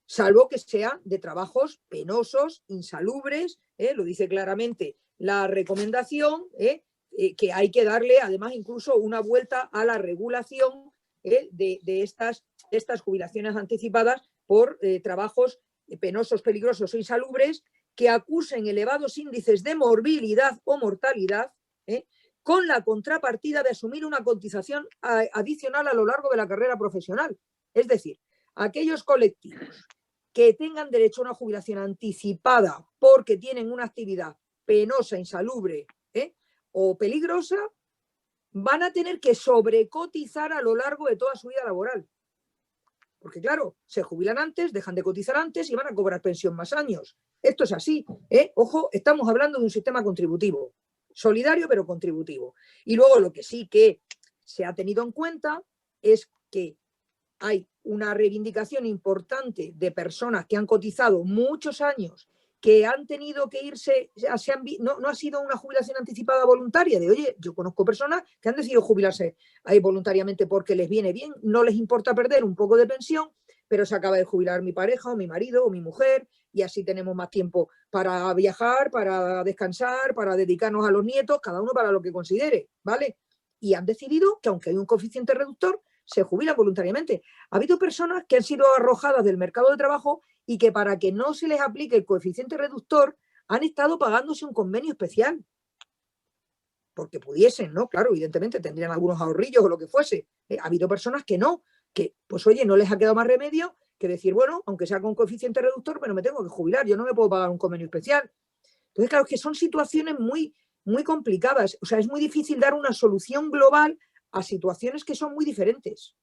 salvo que sean de trabajos penosos, insalubres, lo dice claramente la recomendación, que hay que darle además incluso una vuelta a la regulación de estas jubilaciones anticipadas por trabajos penosos, peligrosos o insalubres que acusen elevados índices de morbilidad o mortalidad, con la contrapartida de asumir una cotización adicional a lo largo de la carrera profesional. Es decir, aquellos colectivos que tengan derecho a una jubilación anticipada porque tienen una actividad penosa, insalubre o peligrosa, van a tener que sobrecotizar a lo largo de toda su vida laboral. Porque claro, se jubilan antes, dejan de cotizar antes y van a cobrar pensión más años. Esto es así. Ojo, estamos hablando de un sistema contributivo. Solidario pero contributivo. Y luego lo que sí que se ha tenido en cuenta es que hay una reivindicación importante de personas que han cotizado muchos años, que han tenido que irse, no ha sido una jubilación anticipada voluntaria, de oye, yo conozco personas que han decidido jubilarse ahí voluntariamente porque les viene bien, no les importa perder un poco de pensión, pero se acaba de jubilar mi pareja o mi marido o mi mujer y así tenemos más tiempo para viajar, para descansar, para dedicarnos a los nietos, cada uno para lo que considere, ¿vale? Y han decidido que aunque hay un coeficiente reductor, se jubilan voluntariamente. Ha habido personas que han sido arrojadas del mercado de trabajo y que para que no se les aplique el coeficiente reductor han estado pagándose un convenio especial. Porque pudiesen, ¿no? Claro, evidentemente tendrían algunos ahorrillos o lo que fuese. Ha habido personas que no, que pues oye, no les ha quedado más remedio que decir, bueno, aunque sea con coeficiente reductor, pero me tengo que jubilar, yo no me puedo pagar un convenio especial. Entonces, claro, es que son situaciones muy, muy complicadas. O sea, es muy difícil dar una solución global a situaciones que son muy diferentes.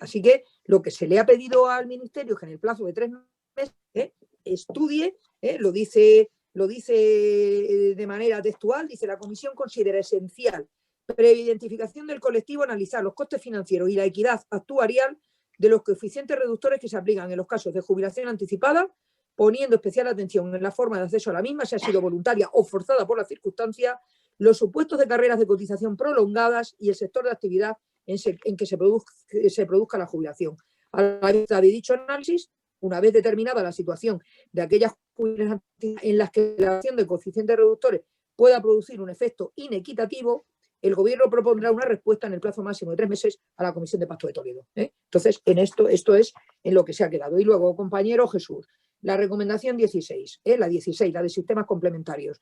Así que lo que se le ha pedido al Ministerio es que en el plazo de 3 meses estudie, lo dice de manera textual, dice la Comisión considera esencial, previa identificación del colectivo, analizar los costes financieros y la equidad actuarial de los coeficientes reductores que se aplican en los casos de jubilación anticipada, poniendo especial atención en la forma de acceso a la misma, si ha sido voluntaria o forzada por las circunstancias, los supuestos de carreras de cotización prolongadas y el sector de actividad en que se produzca la jubilación. A la vista de dicho análisis, una vez determinada la situación de aquellas jubilaciones en las que la acción de coeficientes reductores pueda producir un efecto inequitativo, el Gobierno propondrá una respuesta en el plazo máximo de 3 meses a la Comisión de Pacto de Toledo. Entonces, esto es en lo que se ha quedado. Y luego, compañero Jesús, la recomendación 16, la 16, la de sistemas complementarios.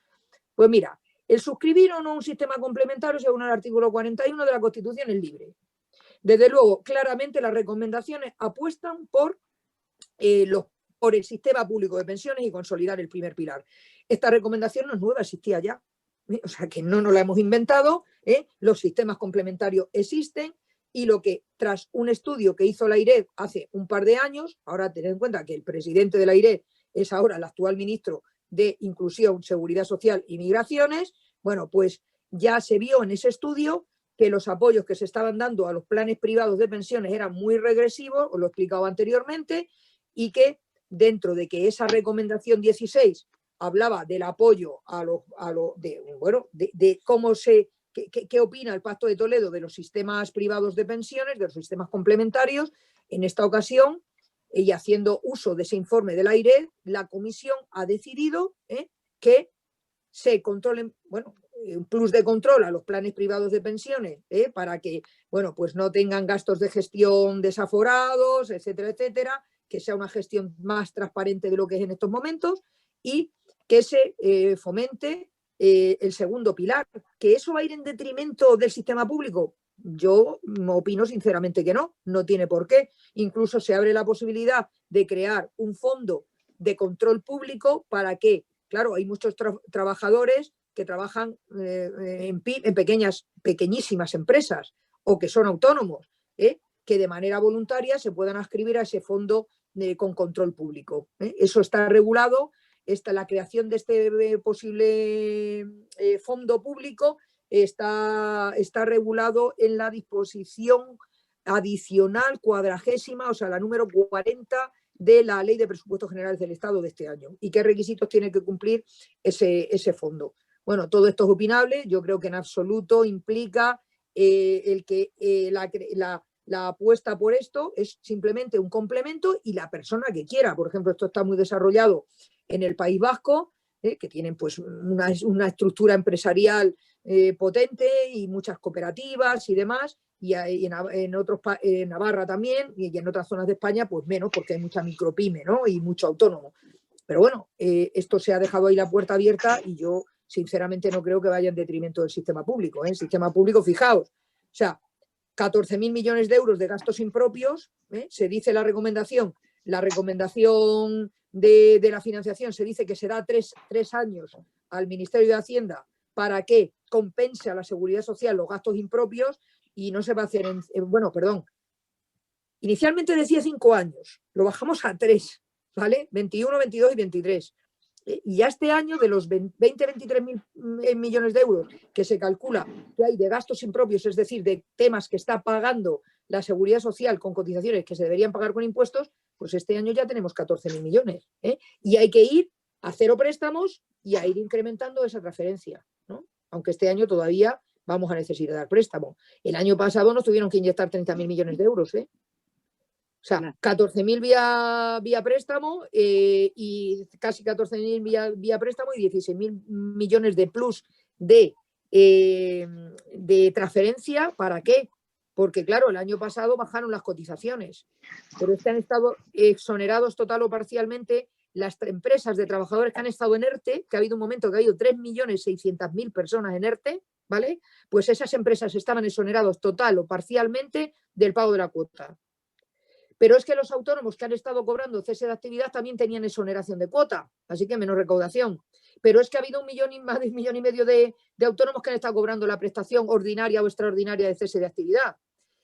Pues mira, el suscribir o no un sistema complementario, según el artículo 41 de la Constitución, es libre. Desde luego, claramente las recomendaciones apuestan por el sistema público de pensiones y consolidar el primer pilar. Esta recomendación no es nueva, existía ya. O sea, que no nos la hemos inventado, los sistemas complementarios existen y lo que tras un estudio que hizo la AIREF hace un par de años, ahora tened en cuenta que el presidente de la AIREF es ahora el actual ministro de Inclusión, Seguridad Social y Migraciones, bueno, pues ya se vio en ese estudio que los apoyos que se estaban dando a los planes privados de pensiones eran muy regresivos, os lo he explicado anteriormente, y que dentro de que esa recomendación 16 hablaba del apoyo de cómo qué opina el Pacto de Toledo de los sistemas privados de pensiones, de los sistemas complementarios, en esta ocasión, y haciendo uso de ese informe del AIREF, la Comisión ha decidido que se controlen, un plus de control a los planes privados de pensiones para que, pues no tengan gastos de gestión desaforados, etcétera, etcétera, que sea una gestión más transparente de lo que es en estos momentos y que se fomente el segundo pilar. ¿Que eso va a ir en detrimento del sistema público? Yo opino sinceramente que no tiene por qué. Incluso se abre la posibilidad de crear un fondo de control público para que, claro, hay muchos trabajadores que trabajan en pequeñísimas empresas o que son autónomos, que de manera voluntaria se puedan adscribir a ese fondo con control público. Eso está regulado, la creación de este posible fondo público está regulado en la disposición adicional 40ª, o sea, la número 40 de la Ley de Presupuestos Generales del Estado de este año y qué requisitos tiene que cumplir ese fondo. Bueno, todo esto es opinable, yo creo que en absoluto implica el que la apuesta por esto es simplemente un complemento y la persona que quiera. Por ejemplo, esto está muy desarrollado en el País Vasco, que tienen pues una estructura empresarial potente y muchas cooperativas y demás, y en Navarra también, y en otras zonas de España pues menos, porque hay mucha micropyme, ¿no? Y mucho autónomo. Pero bueno, esto se ha dejado ahí la puerta abierta y yo sinceramente no creo que vaya en detrimento del sistema público. El sistema público, fijaos, o sea, 14.000 millones de euros de gastos impropios, se dice la recomendación de la financiación se dice que se da tres años al Ministerio de Hacienda para que compense a la Seguridad Social los gastos impropios y no se va a hacer inicialmente decía 5 años, lo bajamos a 3, ¿vale? 21, 22 y 23. Y ya este año, de los 23.000 millones de euros que se calcula que hay de gastos impropios, es decir, de temas que está pagando la Seguridad Social con cotizaciones que se deberían pagar con impuestos, pues este año ya tenemos 14.000 millones. Y hay que ir a cero préstamos y a ir incrementando esa transferencia, ¿no? Aunque este año todavía vamos a necesitar préstamo. El año pasado nos tuvieron que inyectar 30.000 millones de euros, O sea, 14.000 vía préstamo y casi 14.000 vía préstamo y 16.000 millones de plus de transferencia. ¿Para qué? Porque, claro, el año pasado bajaron las cotizaciones, pero es que han estado exonerados total o parcialmente las empresas de trabajadores que han estado en ERTE, que ha habido un momento que ha habido 3.600.000 personas en ERTE, ¿vale? Pues esas empresas estaban exonerados total o parcialmente del pago de la cuota. Pero es que los autónomos que han estado cobrando cese de actividad también tenían exoneración de cuota, así que menos recaudación. Pero es que ha habido más de 1,5 millones de autónomos que han estado cobrando la prestación ordinaria o extraordinaria de cese de actividad.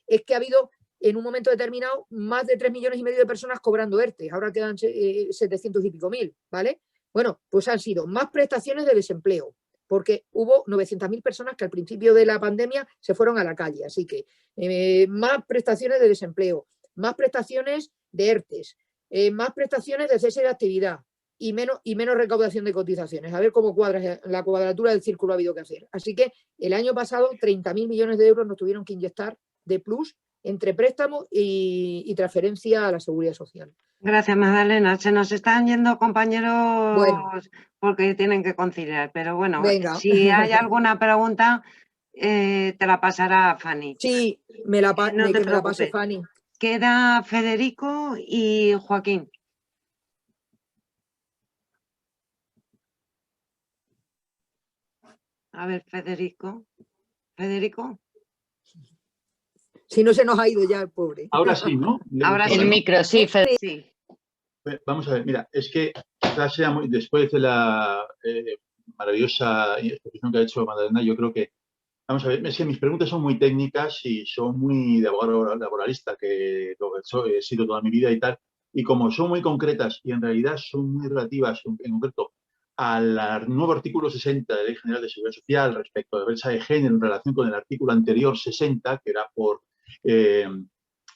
Es que ha habido, en un momento determinado, más de 3,5 millones de personas cobrando ERTE. Ahora quedan 700 y pico mil, ¿vale? Bueno, pues han sido más prestaciones de desempleo, porque hubo 900.000 personas que al principio de la pandemia se fueron a la calle. Así que más prestaciones de desempleo, más prestaciones de ERTES, más prestaciones de cese de actividad y menos recaudación de cotizaciones. A ver cómo cuadra la cuadratura del círculo ha habido que hacer. Así que el año pasado 30.000 millones de euros nos tuvieron que inyectar de plus entre préstamo y transferencia a la Seguridad Social. Gracias, Magdalena. Se nos están yendo compañeros porque tienen que conciliar. Pero bueno, venga. Si hay alguna pregunta, te la pasará Fanny. Sí, me la pase Fanny. Queda Federico y Joaquín. A ver, Federico. ¿Federico? Si no se nos ha ido ya el pobre. Ahora sí, ¿no? Ahora sí. El micro, sí, Federico. Sí. Vamos a ver, mira, es que quizás sea después de la maravillosa exposición que ha hecho Magdalena, yo creo que, vamos a ver, es que mis preguntas son muy técnicas y son muy de abogado laboralista, que lo he sido toda mi vida y tal, y como son muy concretas y en realidad son muy relativas, en concreto, al nuevo artículo 60 de la Ley General de Seguridad Social respecto a la brecha de género en relación con el artículo anterior 60, que era por el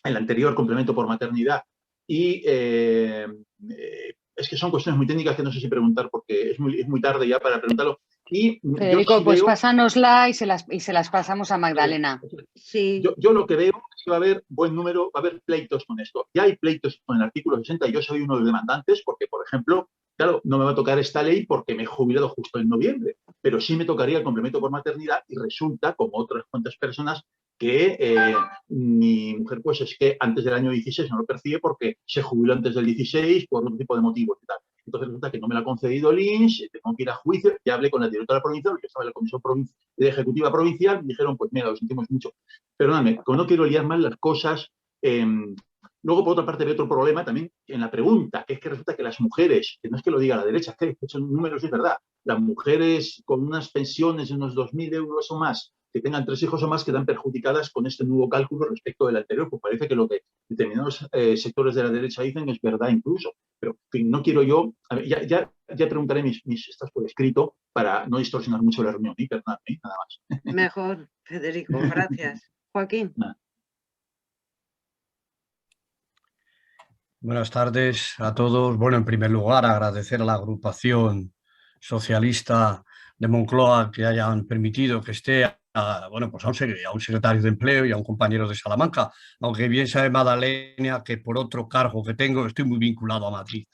anterior complemento por maternidad, y es que son cuestiones muy técnicas que no sé si preguntar porque es muy tarde ya para preguntarlo. Y Federico, pues pásanosla y se las pasamos a Magdalena. Sí. Yo lo que veo es que va a haber buen número, va a haber pleitos con esto. Ya hay pleitos con el artículo 60 y yo soy uno de los demandantes porque, por ejemplo, claro, no me va a tocar esta ley porque me he jubilado justo en noviembre, pero sí me tocaría el complemento por maternidad y resulta, como otras cuantas personas, que mi mujer, pues es que antes del año 16 no lo percibe porque se jubiló antes del 16 por otro tipo de motivos y tal. Entonces resulta que no me lo ha concedido el INS, tengo que ir a juicio, ya hablé con la directora provincial, porque estaba en la Comisión de Ejecutiva Provincial, y dijeron, pues mira, lo sentimos mucho. Perdóname, como no quiero liar mal las cosas. Luego, por otra parte, veo otro problema también en la pregunta, que es que resulta que las mujeres, que no es que lo diga la derecha, que son números de verdad, las mujeres con unas pensiones de unos 2.000 euros o más, que tengan 3 hijos o más, quedan perjudicadas con este nuevo cálculo respecto del anterior, pues parece que lo que determinados sectores de la derecha dicen es verdad incluso. Pero, en fin, no quiero yo, a ver, ya preguntaré mis estas por escrito para no distorsionar mucho la reunión, nada más. Mejor, Federico, gracias. Joaquín. Buenas tardes a todos. Bueno, en primer lugar, agradecer a la agrupación socialista de Moncloa que hayan permitido que esté bueno, pues a un secretario de Empleo y a un compañero de Salamanca, aunque bien sabe Madalena que por otro cargo que tengo estoy muy vinculado a Madrid.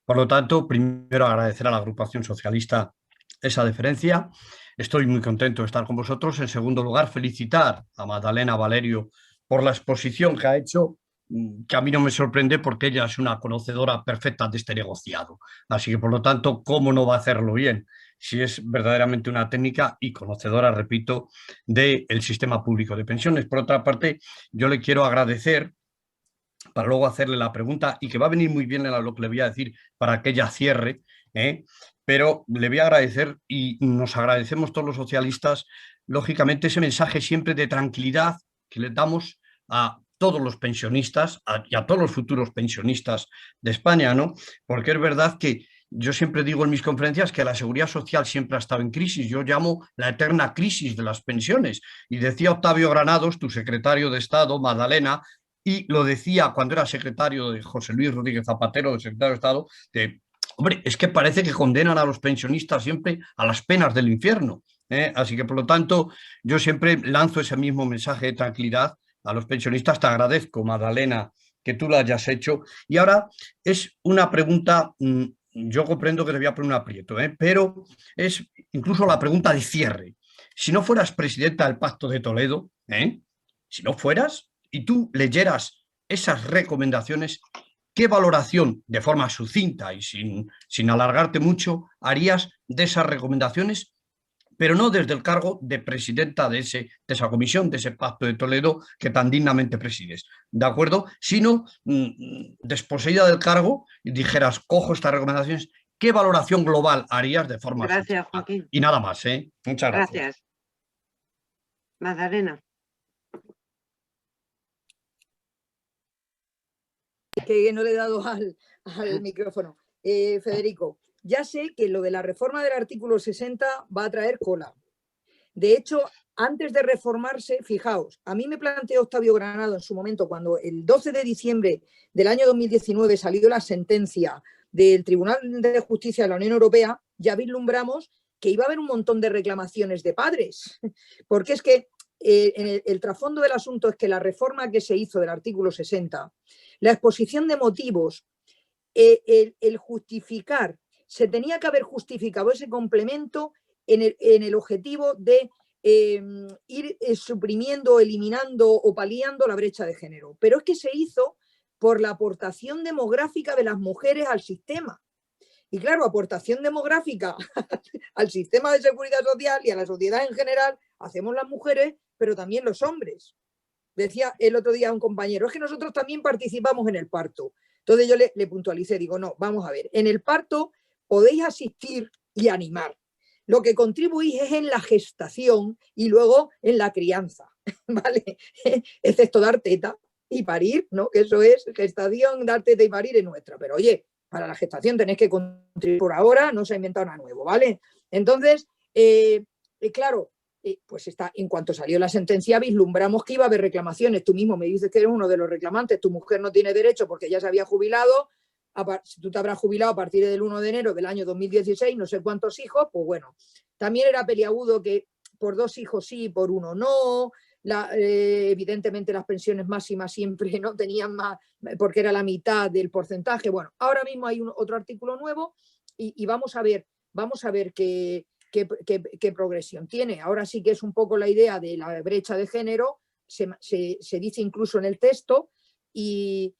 Por lo tanto, primero agradecer a la agrupación socialista esa deferencia. Estoy muy contento de estar con vosotros. En segundo lugar, felicitar a Madalena Valerio por la exposición que ha hecho, que a mí no me sorprende porque ella es una conocedora perfecta de este negociado. Así que, por lo tanto, ¿cómo no va a hacerlo bien? Si es verdaderamente una técnica y conocedora, repito, del sistema público de pensiones. Por otra parte, yo le quiero agradecer, para luego hacerle la pregunta, y que va a venir muy bien lo que le voy a decir para que ella cierre, pero le voy a agradecer, y nos agradecemos todos los socialistas, lógicamente, ese mensaje siempre de tranquilidad que le damos a todos los pensionistas y a todos los futuros pensionistas de España, ¿no? Porque es verdad que yo siempre digo en mis conferencias que la seguridad social siempre ha estado en crisis. Yo llamo la eterna crisis de las pensiones. Y decía Octavio Granados, tu secretario de Estado, Madalena, y lo decía cuando era secretario de José Luis Rodríguez Zapatero, de secretario de Estado, de, hombre, es que parece que condenan a los pensionistas siempre a las penas del infierno. Así que, por lo tanto, yo siempre lanzo ese mismo mensaje de tranquilidad a los pensionistas. Te agradezco, Madalena, que tú lo hayas hecho. Y ahora es una pregunta, yo comprendo que te voy a poner un aprieto, pero es incluso la pregunta de cierre. Si no fueras presidenta del Pacto de Toledo, si no fueras y tú leyeras esas recomendaciones, ¿qué valoración, de forma sucinta y sin alargarte mucho, harías de esas recomendaciones? Pero no desde el cargo de presidenta de esa comisión, de ese Pacto de Toledo que tan dignamente presides, ¿de acuerdo? Sino desposeída del cargo y dijeras, cojo estas recomendaciones, ¿qué valoración global harías de forma Gracias, Joaquín. Y nada más, Muchas gracias. Gracias. Magdalena. Que no le he dado al micrófono. Federico, ya sé que lo de la reforma del artículo 60 va a traer cola. De hecho, antes de reformarse, fijaos, a mí me planteó Octavio Granado en su momento, cuando el 12 de diciembre del año 2019 salió la sentencia del Tribunal de Justicia de la Unión Europea, ya vislumbramos que iba a haber un montón de reclamaciones de padres, porque es que el trasfondo del asunto es que la reforma que se hizo del artículo 60, la exposición de motivos, el justificar, se tenía que haber justificado ese complemento en el objetivo de ir suprimiendo, eliminando o paliando la brecha de género. Pero es que se hizo por la aportación demográfica de las mujeres al sistema. Y claro, aportación demográfica al sistema de seguridad social y a la sociedad en general hacemos las mujeres, pero también los hombres. Decía el otro día un compañero, es que nosotros también participamos en el parto. Entonces yo le puntualicé, digo, no, vamos a ver, en el parto podéis asistir y animar. Lo que contribuís es en la gestación y luego en la crianza, ¿vale? Excepto dar teta y parir, ¿no? Que eso es gestación, dar teta y parir es nuestra. Pero oye, para la gestación tenéis que contribuir por ahora, no se ha inventado nada nuevo, ¿vale? Entonces, claro, pues en cuanto salió la sentencia vislumbramos que iba a haber reclamaciones. Tú mismo me dices que eres uno de los reclamantes, tu mujer no tiene derecho porque ya se había jubilado, tú te habrás jubilado a partir del 1 de enero del año 2016, no sé cuántos hijos, pues bueno, también era peliagudo que por 2 hijos sí, por 1 no, evidentemente las pensiones máximas siempre no tenían más, porque era la mitad del porcentaje. Bueno, ahora mismo hay otro artículo nuevo y vamos a ver qué progresión tiene. Ahora sí que es un poco la idea de la brecha de género, se dice incluso en el texto y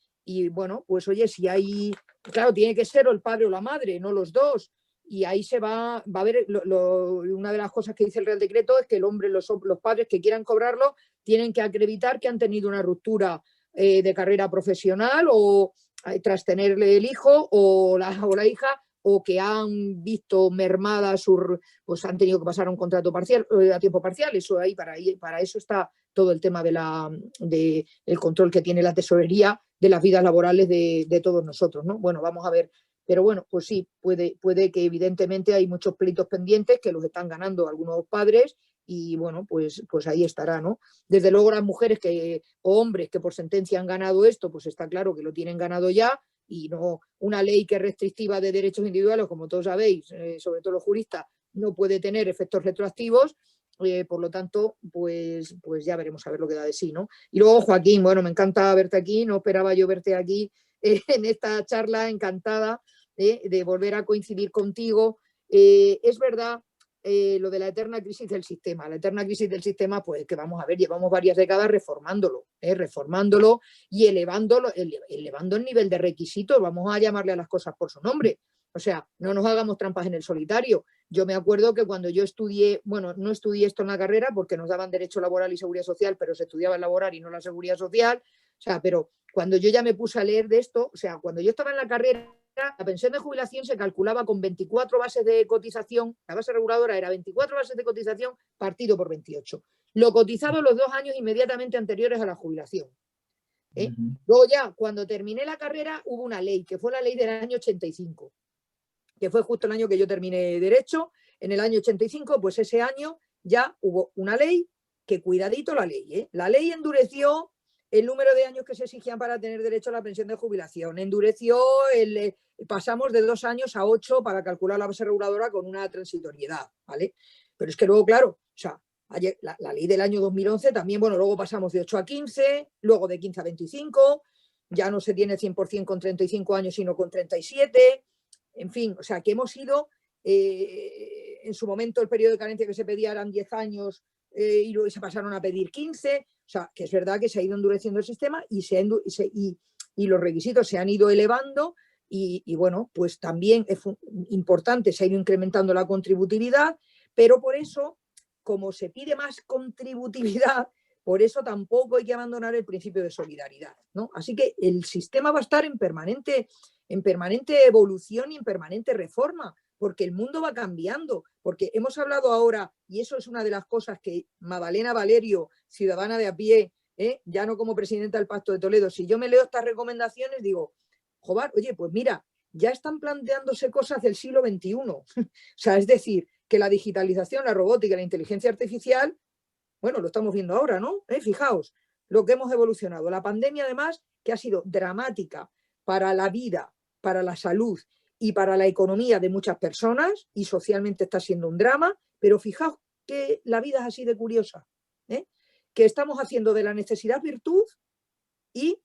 bueno, pues oye, si hay, claro, tiene que ser o el padre o la madre, no los dos, y ahí se va a ver, una de las cosas que dice el Real Decreto es que el hombre, los padres que quieran cobrarlo tienen que acreditar que han tenido una ruptura de carrera profesional o tras tenerle el hijo o la hija, o que han visto mermada pues han tenido que pasar a un contrato parcial, a tiempo parcial. Eso ahí, para eso está todo el tema del control que tiene la tesorería de las vidas laborales de todos nosotros, ¿no? Bueno, vamos a ver. Pero bueno, pues sí, puede que evidentemente hay muchos pleitos pendientes que los están ganando algunos padres y bueno, pues ahí estará, ¿no? Desde luego las mujeres o hombres que por sentencia han ganado esto, pues está claro que lo tienen ganado ya, y no una ley que es restrictiva de derechos individuales, como todos sabéis, sobre todo los juristas, no puede tener efectos retroactivos. Por lo tanto, pues ya veremos a ver lo que da de sí, ¿no? Y luego, Joaquín, bueno, me encanta verte aquí, no esperaba yo verte aquí en esta charla, encantada de volver a coincidir contigo. Es verdad lo de la eterna crisis del sistema. La eterna crisis del sistema, pues que vamos a ver, llevamos varias décadas reformándolo y elevando el nivel de requisitos, vamos a llamarle a las cosas por su nombre. O sea, no nos hagamos trampas en el solitario. Yo me acuerdo que cuando yo estudié, bueno, no estudié esto en la carrera porque nos daban derecho laboral y seguridad social, pero se estudiaba el laboral y no la seguridad social. O sea, pero cuando yo ya me puse a leer de esto, o sea, cuando yo estaba en la carrera, la pensión de jubilación se calculaba con 24 bases de cotización, la base reguladora era 24 bases de cotización partido por 28. Lo cotizado los 2 años inmediatamente anteriores a la jubilación. Luego ya, cuando terminé la carrera, hubo una ley, que fue la ley del año 85. Que fue justo el año que yo terminé Derecho, en el año 85, pues ese año ya hubo una ley que, cuidadito la ley, la ley endureció el número de años que se exigían para tener derecho a la pensión de jubilación, endureció, pasamos de 2 años a 8 para calcular la base reguladora con una transitoriedad, ¿vale? Pero es que luego, claro, o sea, la ley del año 2011 también, bueno, luego pasamos de 8 a 15, luego de 15 a 25, ya no se tiene 100% con 35 años, sino con 37. En fin, o sea, que hemos ido, en su momento el periodo de carencia que se pedía eran 10 años y luego se pasaron a pedir 15, o sea, que es verdad que se ha ido endureciendo el sistema y los requisitos se han ido elevando y bueno, pues también es importante, se ha ido incrementando la contributividad, pero por eso, como se pide más contributividad, por eso tampoco hay que abandonar el principio de solidaridad, ¿no? Así que el sistema va a estar en permanente evolución y en permanente reforma, porque el mundo va cambiando, porque hemos hablado ahora, y eso es una de las cosas que Madalena Valerio, ciudadana de a pie, ya no como presidenta del Pacto de Toledo, si yo me leo estas recomendaciones digo, joder, oye, pues mira, ya están planteándose cosas del siglo XXI. O sea, es decir, que la digitalización, la robótica, la inteligencia artificial, bueno, lo estamos viendo ahora, ¿no? Fijaos lo que hemos evolucionado. La pandemia, además, que ha sido dramática para la vida, para la salud y para la economía de muchas personas, y socialmente está siendo un drama, pero fijaos que la vida es así de curiosa, que estamos haciendo de la necesidad virtud, y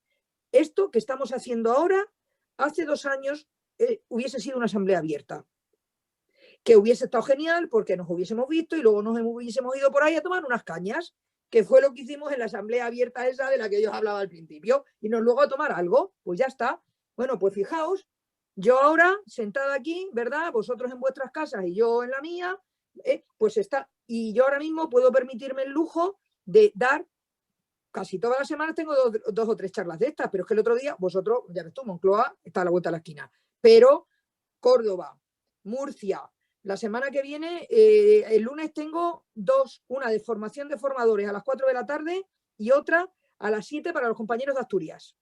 esto que estamos haciendo ahora, hace 2 años hubiese sido una asamblea abierta, que hubiese estado genial porque nos hubiésemos visto y luego nos hubiésemos ido por ahí a tomar unas cañas, que fue lo que hicimos en la asamblea abierta esa de la que yo hablaba al principio, y nos luego a tomar algo, pues ya está. Bueno, pues fijaos, yo ahora sentada aquí, ¿verdad? Vosotros en vuestras casas y yo en la mía, pues está, y yo ahora mismo puedo permitirme el lujo de dar, casi todas las semanas tengo 2 o 3 charlas de estas, pero es que el otro día, vosotros, ya ves tú, Moncloa está a la vuelta de la esquina, pero Córdoba, Murcia, la semana que viene, el lunes tengo 2, una de formación de formadores a las 4 de la tarde y otra a las 7 para los compañeros de Asturias.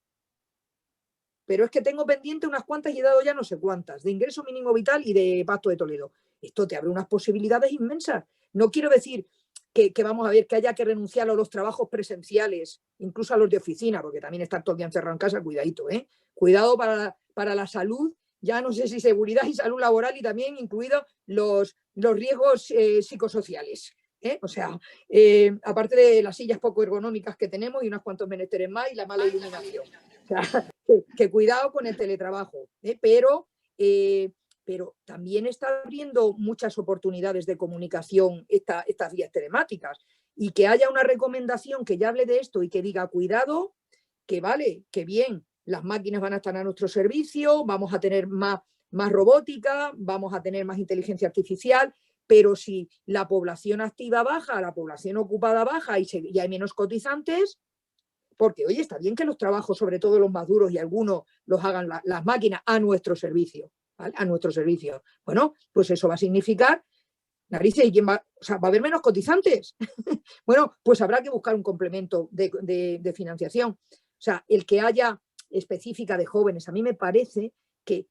Pero es que tengo pendiente unas cuantas y he dado ya no sé cuántas, de ingreso mínimo vital y de Pacto de Toledo. Esto te abre unas posibilidades inmensas. No quiero decir que vamos a ver que haya que renunciar a los trabajos presenciales, incluso a los de oficina, porque también estar todo el día encerrado en casa, cuidadito, Cuidado para la salud, ya no sé si seguridad y salud laboral, y también incluidos los riesgos psicosociales. O sea, aparte de las sillas poco ergonómicas que tenemos y unos cuantos menesteres más y la mala iluminación. O sea, que cuidado con el teletrabajo, pero también está abriendo muchas oportunidades de comunicación estas vías telemáticas, y que haya una recomendación que ya hable de esto y que diga, cuidado, que vale, que bien, las máquinas van a estar a nuestro servicio, vamos a tener más robótica, vamos a tener más inteligencia artificial, pero si la población activa baja, la población ocupada baja y hay menos cotizantes, porque, oye, está bien que los trabajos, sobre todo los más duros y algunos, los hagan las máquinas a nuestro servicio, ¿vale? A nuestro servicio. Bueno, pues eso va a significar, narices, ¿y quién va? O sea, ¿va a haber menos cotizantes? Bueno, pues habrá que buscar un complemento de financiación. O sea, el que haya específica de jóvenes, a mí me parece que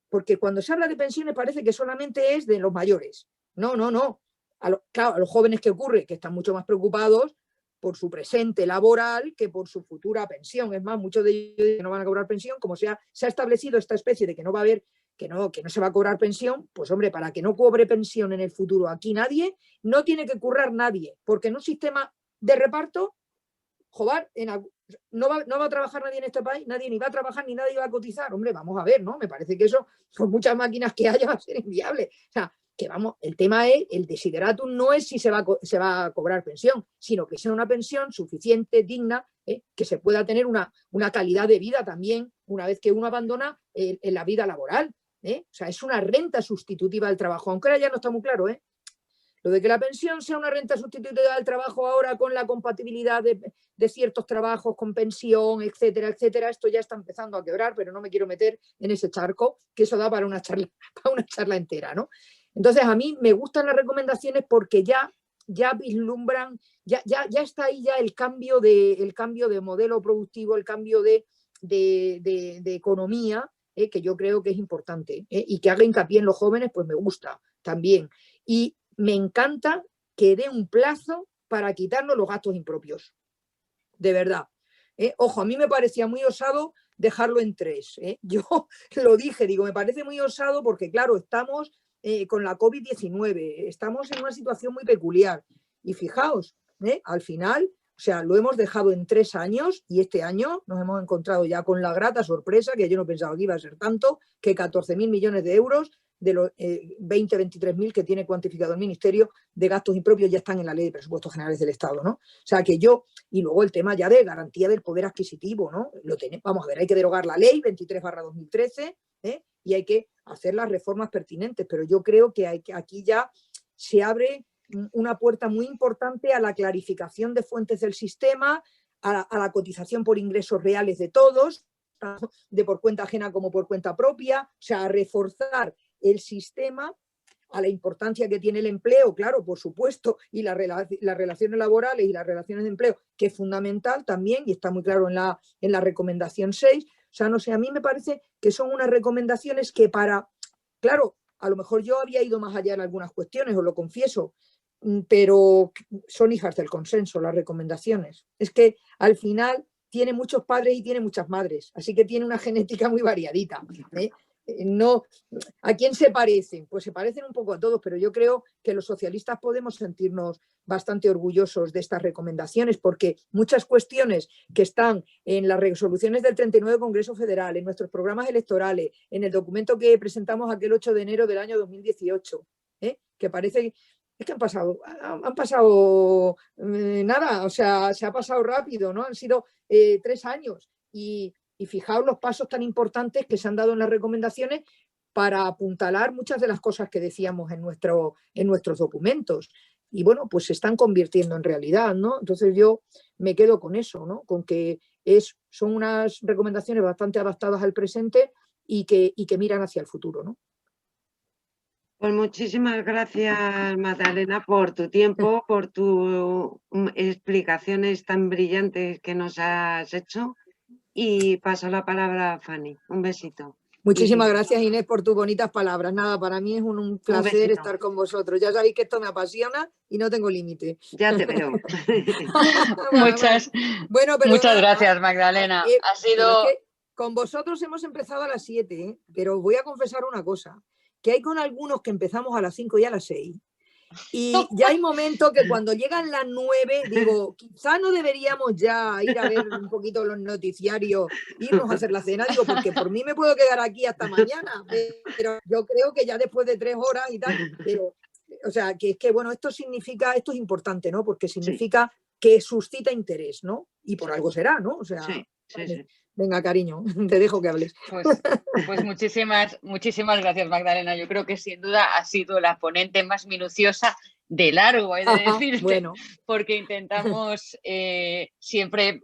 porque cuando se habla de pensiones parece que solamente es de los mayores. No. claro, a los jóvenes que ocurre, que están mucho más preocupados por su presente laboral que por su futura pensión. Es más, muchos de ellos no van a cobrar pensión, como se ha establecido esta especie de que no va a haber, que no se va a cobrar pensión, pues hombre, para que no cobre pensión en el futuro aquí nadie, no tiene que currar nadie, porque en un sistema de reparto, joder, no va a trabajar nadie en este país, nadie ni va a trabajar ni nadie va a cotizar. Hombre, vamos a ver, ¿no? Me parece que eso, con muchas máquinas que haya, va a ser inviable. O sea, que vamos, el tema es, el desideratum no es si se va a cobrar pensión, sino que sea una pensión suficiente, digna, que se pueda tener una calidad de vida también una vez que uno abandona en la vida laboral. O sea, es una renta sustitutiva del trabajo, aunque ahora ya no está muy claro, Lo de que la pensión sea una renta sustitutiva del trabajo ahora con la compatibilidad de ciertos trabajos con pensión, etcétera, etcétera, esto ya está empezando a quebrar, pero no me quiero meter en ese charco, que eso da para una charla entera, ¿no? Entonces, a mí me gustan las recomendaciones porque ya vislumbran, ya está ahí ya el cambio de modelo productivo, el cambio de economía, que yo creo que es importante, y que haga hincapié en los jóvenes, pues me gusta también. Y me encanta que dé un plazo para quitarnos los gastos impropios, de verdad. Ojo, a mí me parecía muy osado dejarlo en 3. Yo lo dije, digo, me parece muy osado porque, claro, estamos con la COVID-19, estamos en una situación muy peculiar. Y fijaos, al final, o sea, lo hemos dejado en 3 años y este año nos hemos encontrado ya con la grata sorpresa, que yo no pensaba que iba a ser tanto, que 14.000 millones de euros de los 23.000 que tiene cuantificado el Ministerio de gastos impropios ya están en la Ley de Presupuestos Generales del Estado, ¿no? O sea que y luego el tema ya de garantía del poder adquisitivo, ¿no? Vamos a ver, hay que derogar la Ley 23/2013, y hay que hacer las reformas pertinentes, pero yo creo que aquí ya se abre una puerta muy importante a la clarificación de fuentes del sistema, a la cotización por ingresos reales de todos, tanto de por cuenta ajena como por cuenta propia, o sea, a reforzar el sistema, a la importancia que tiene el empleo, claro, por supuesto, y las relaciones laborales y las relaciones de empleo, que es fundamental también, y está muy claro en la recomendación 6. O sea, no sé, a mí me parece que son unas recomendaciones que claro, a lo mejor yo había ido más allá en algunas cuestiones, os lo confieso, pero son hijas del consenso las recomendaciones. Es que al final tiene muchos padres y tiene muchas madres, así que tiene una genética muy variadita. No, ¿a quién se parecen? Pues se parecen un poco a todos, pero yo creo que los socialistas podemos sentirnos bastante orgullosos de estas recomendaciones porque muchas cuestiones que están en las resoluciones del 39 Congreso Federal, en nuestros programas electorales, en el documento que presentamos aquel 8 de enero del año 2018, que parece... Es que han pasado nada, o sea, se ha pasado rápido, ¿no? Han sido 3 años y fijaos los pasos tan importantes que se han dado en las recomendaciones para apuntalar muchas de las cosas que decíamos en nuestros documentos. Y bueno, pues se están convirtiendo en realidad, ¿no? Entonces yo me quedo con eso, ¿no? Con que son unas recomendaciones bastante adaptadas al presente y que miran hacia el futuro, ¿no? Pues muchísimas gracias, Magdalena, por tu tiempo, por tus explicaciones tan brillantes que nos has hecho. Y paso la palabra a Fanny. Un besito. Muchísimas gracias, Inés, por tus bonitas palabras. Nada, para mí es un placer estar con vosotros. Ya sabéis que esto me apasiona y no tengo límite. Ya te veo. Muchas gracias, Magdalena. Ha sido... Es que con vosotros hemos empezado a las 7, pero os voy a confesar una cosa, que hay con algunos que empezamos a las 5 y a las 6. Y ya hay momentos que cuando llegan las 9 digo, quizá no deberíamos ya ir a ver un poquito los noticiarios, irnos a hacer la cena, digo, porque por mí me puedo quedar aquí hasta mañana, pero yo creo que ya después de 3 horas y tal, pero, o sea, que es que bueno, esto es importante, ¿no? Porque significa que suscita interés, ¿no? Y por algo será, ¿no? O sea, sí. Venga, cariño, te dejo que hables. Pues muchísimas gracias, Magdalena. Yo creo que sin duda ha sido la ponente más minuciosa de largo, he de decirte, bueno. Porque intentamos siempre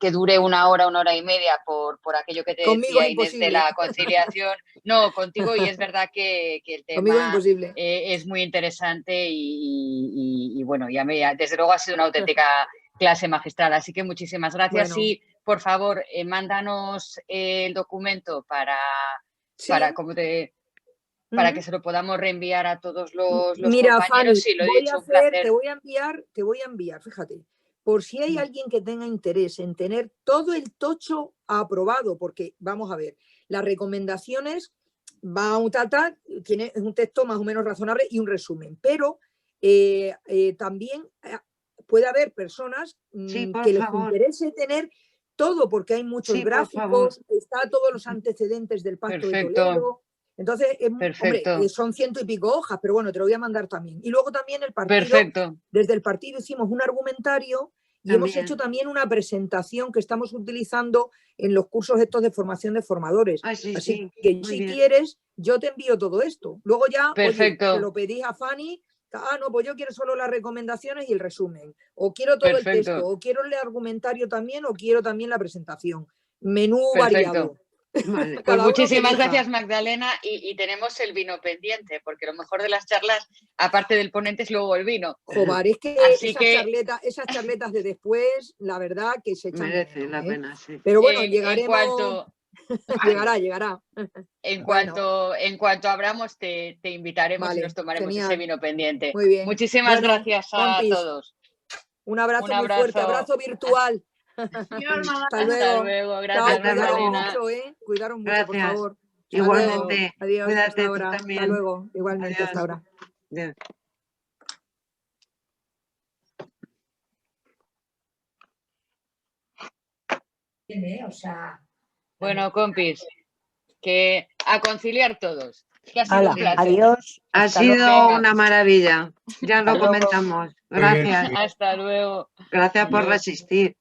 que dure 1 hora, 1 hora y media por aquello que te decía Inés de la conciliación. No, contigo, y es verdad que el tema es muy interesante y bueno, desde luego ha sido una auténtica clase magistral, así que muchísimas gracias. Bueno. Y por favor, mándanos el documento para como te... para que se lo podamos reenviar a todos los Mira, compañeros. Fanny, Sí, lo he dicho, un placer. te voy a enviar, fíjate, por si hay alguien que tenga interés en tener todo el tocho aprobado, porque vamos a ver, las recomendaciones va a un tiene un texto más o menos razonable y un resumen, pero también puede haber personas que les interese tener todo, porque hay muchos gráficos, está todos los antecedentes del Pacto de Toledo. Entonces, hombre, son 100 y pico hojas, pero bueno, te lo voy a mandar también. Y luego también el partido, desde el partido hicimos un argumentario y hemos hecho también una presentación que estamos utilizando en los cursos estos de formación de formadores. Así que si quieres, yo te envío todo esto. Luego ya, oye, te lo pedís a Fanny. No, pues yo quiero solo las recomendaciones y el resumen. O quiero todo el texto, o quiero el argumentario también, o quiero también la presentación. Menú variado. Vale. Pues muchísimas gracias, Magdalena, y tenemos el vino pendiente, porque lo mejor de las charlas, aparte del ponente, es luego el vino. Joder, es que esas charletas de después, la verdad que se echan merece la pena, sí. Pero bueno, llegaremos. Llegará. En cuanto abramos, te invitaremos y nos tomaremos ese vino pendiente. Muy bien. Muchísimas gracias a todos. Un abrazo muy fuerte, abrazo virtual. Hasta luego. Gracias, Magdalena. Cuidaros mucho, por favor. Igualmente. Adiós. Cuídate Hasta ahora. también. Hasta luego. Igualmente, Adiós. hasta ahora. Adiós. Bueno, compis, que a conciliar todos. Que ha sido Hala, un placer. adiós. Ha sido una maravilla. Ya lo Hasta luego. comentamos. Gracias. Hasta luego. Gracias por resistir.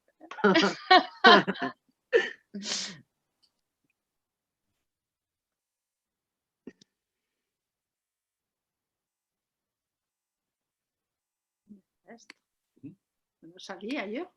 No salía yo.